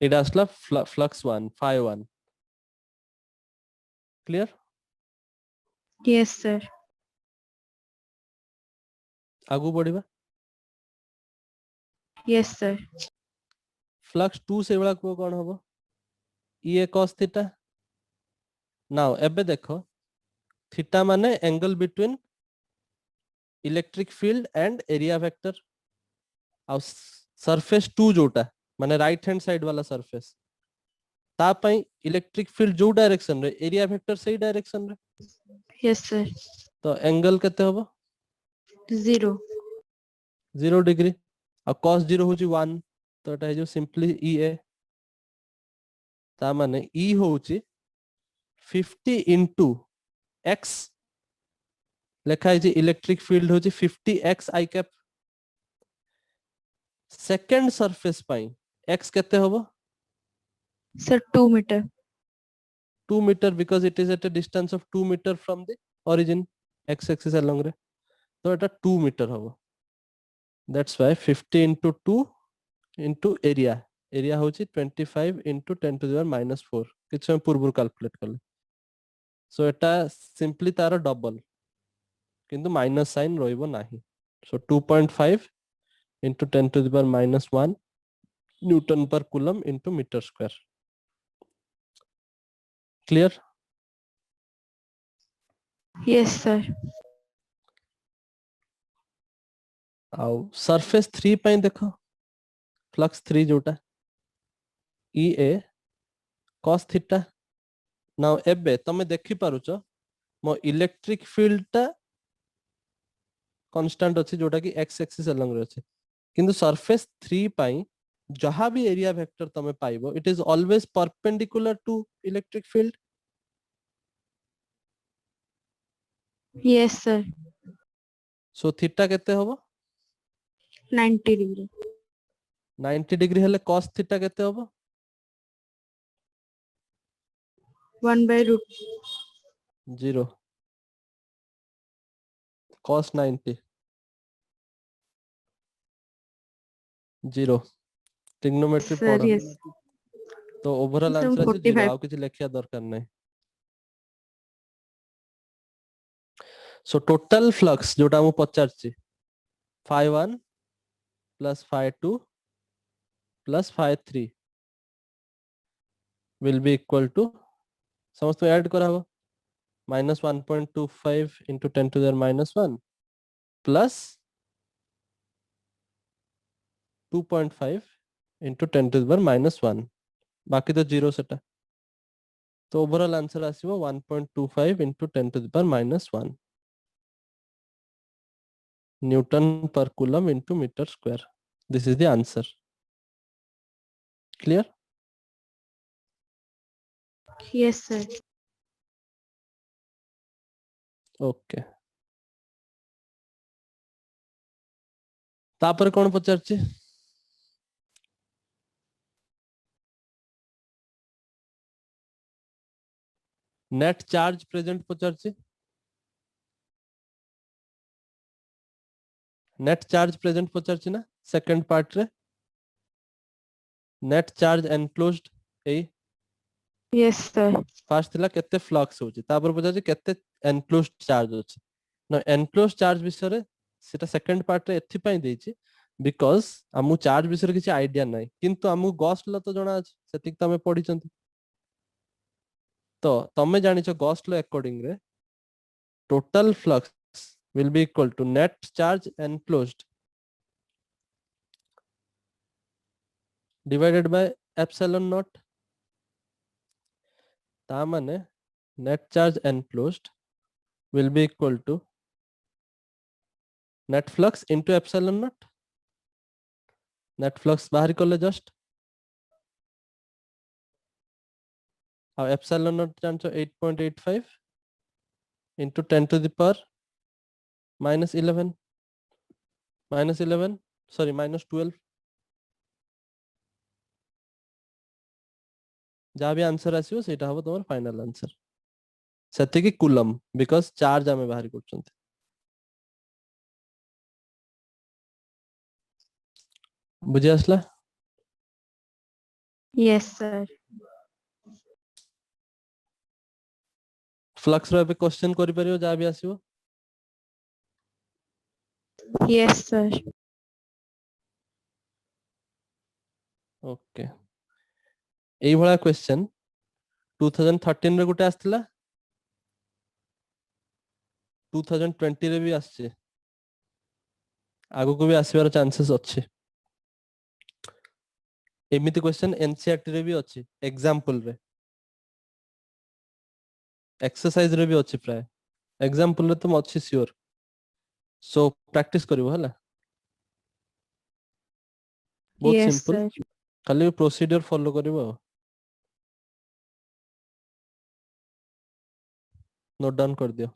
एटा असला flux 1 phi 1 clear Yes, sir. आगु बढ़िबा Yes, sir. फ्लक्स 2 से वाला को कोन होबो ई cos थीटा नाउ एबे देखो थीटा माने angle between electric field and area vector और सरफेस 2 जोटा माने राइट हैंड साइड वाला सरफेस ता पई इलेक्ट्रिक फील्ड जो डायरेक्शन रे एरिया वेक्टर सही डायरेक्शन रे Yes, sir. तो एंगल केते होबो 0. 0 डिग्री और cos 0 होची 1 तो एटा जो सिंपली ई ए ता माने ई होची 50 into x लेखा है इलेक्ट्रिक फील्ड होची 50x i cap second surface pi x केते होबो Sir, 2 meter. 2 meter because it is at a distance of 2 meter from the origin x axis along रे तो एटा 2 meter होबो that's why 50 into 2 into area होची 25 into 10 to the power -4 किछ हम पूर्व calculate करले सो एटा सिंपली तार डबल किंतु माइनस साइन रहइबो नाही so 2.5 into 10 to the power -1 newton per coulomb into metre square clear Yes, sir. आउ सरफेस 3 पई देखो फ्लक्स 3 जोटा E A cos theta now एबे तमे देखि पारुचो मो इलेक्ट्रिक फील्ड टा कांस्टेंट अछि जोटा कि x एक्सिस अलंग रे अछि किंतु सरफेस 3 पई जहाँ भी एरिया वेक्टर तमे पाइबो it is always perpendicular to electric field. Yes, sir. So theta केते होबो 90 degree. 90 डिग्री हेले cos थीटा केते होबो 1 by root. 0 cos 90 0 trigonometry Sir, पढ़ो yes. तो ओवरऑल Sir, आंसर আছে 0 45. आउ किछि लेखिया दरकार नै. सो टोटल फ्लक्स जोटा मु पचारछि phi1 plus phi2 plus phi3 will be equal to समस्त ऐड करा हो minus 1.25 into 10 to the minus 1 plus 2.5 into 10 to the minus 1 बाकी तो जीरो सेटा तो overall answer आसीबो 1.25 into 10 to the power minus 1 Newton per coulomb into meter square. This is the answer. Clear? Yes, sir. Okay. तापर कौन पचारछि net charge present पचारछि net charge present पचारछि ना सेकंड पार्ट रे नेट चार्ज एनक्लोज्ड ए Yes, sir. First थिला केते फ्लक्स होछि तापर पचारछि केते एनक्लोज्ड चार्ज होछि ना एनक्लोज्ड चार्ज विषय सेटा सेकंड पार्ट रे एथि पई देछि बिकॉज़ हमु चार्ज विषय किछि आईडिया नै किंतु हमु गॉस लॉ तो जणा अछि सेतिक तमे पढिचंती तो तमे जानिछो गॉस लॉ अकॉर्डिंग रे total flux will be equal to net charge enclosed divided by epsilon naught ता माने net charge enclosed will be equal to net flux into epsilon naught net flux बाहर करले just uh epsilon naught जानछो 8.85 into 10 to the power minus 11 sorry minus 12 जहाँ भी answer आसीबो सेटा हबो तमर final answer सेते कि कूलम बिकॉज़ चार्ज हमें बाहर करछंती बुझि आसला Yes, sir. फ्लक्स रो पे क्वेश्चन करि परियो जहाँ भी आसीबो Yes, sir. ओके एई भला क्वेश्चन 2013 रे गुटे आस्थिला 2020 रे भी आछे आगो को भी आसीबार चांसेस अछि एमिति क्वेश्चन एनसीईआरटी रे भी अछि एग्जांपल रे एक्सरसाइज रे भी अछि प्राय एग्जांपल रे तुम अछि श्योर सो प्रैक्टिस करिवो हला बहुत Yes, सिंपल sir. खाली प्रोसीजर फॉलो करिवो नोट डाउन कर दियो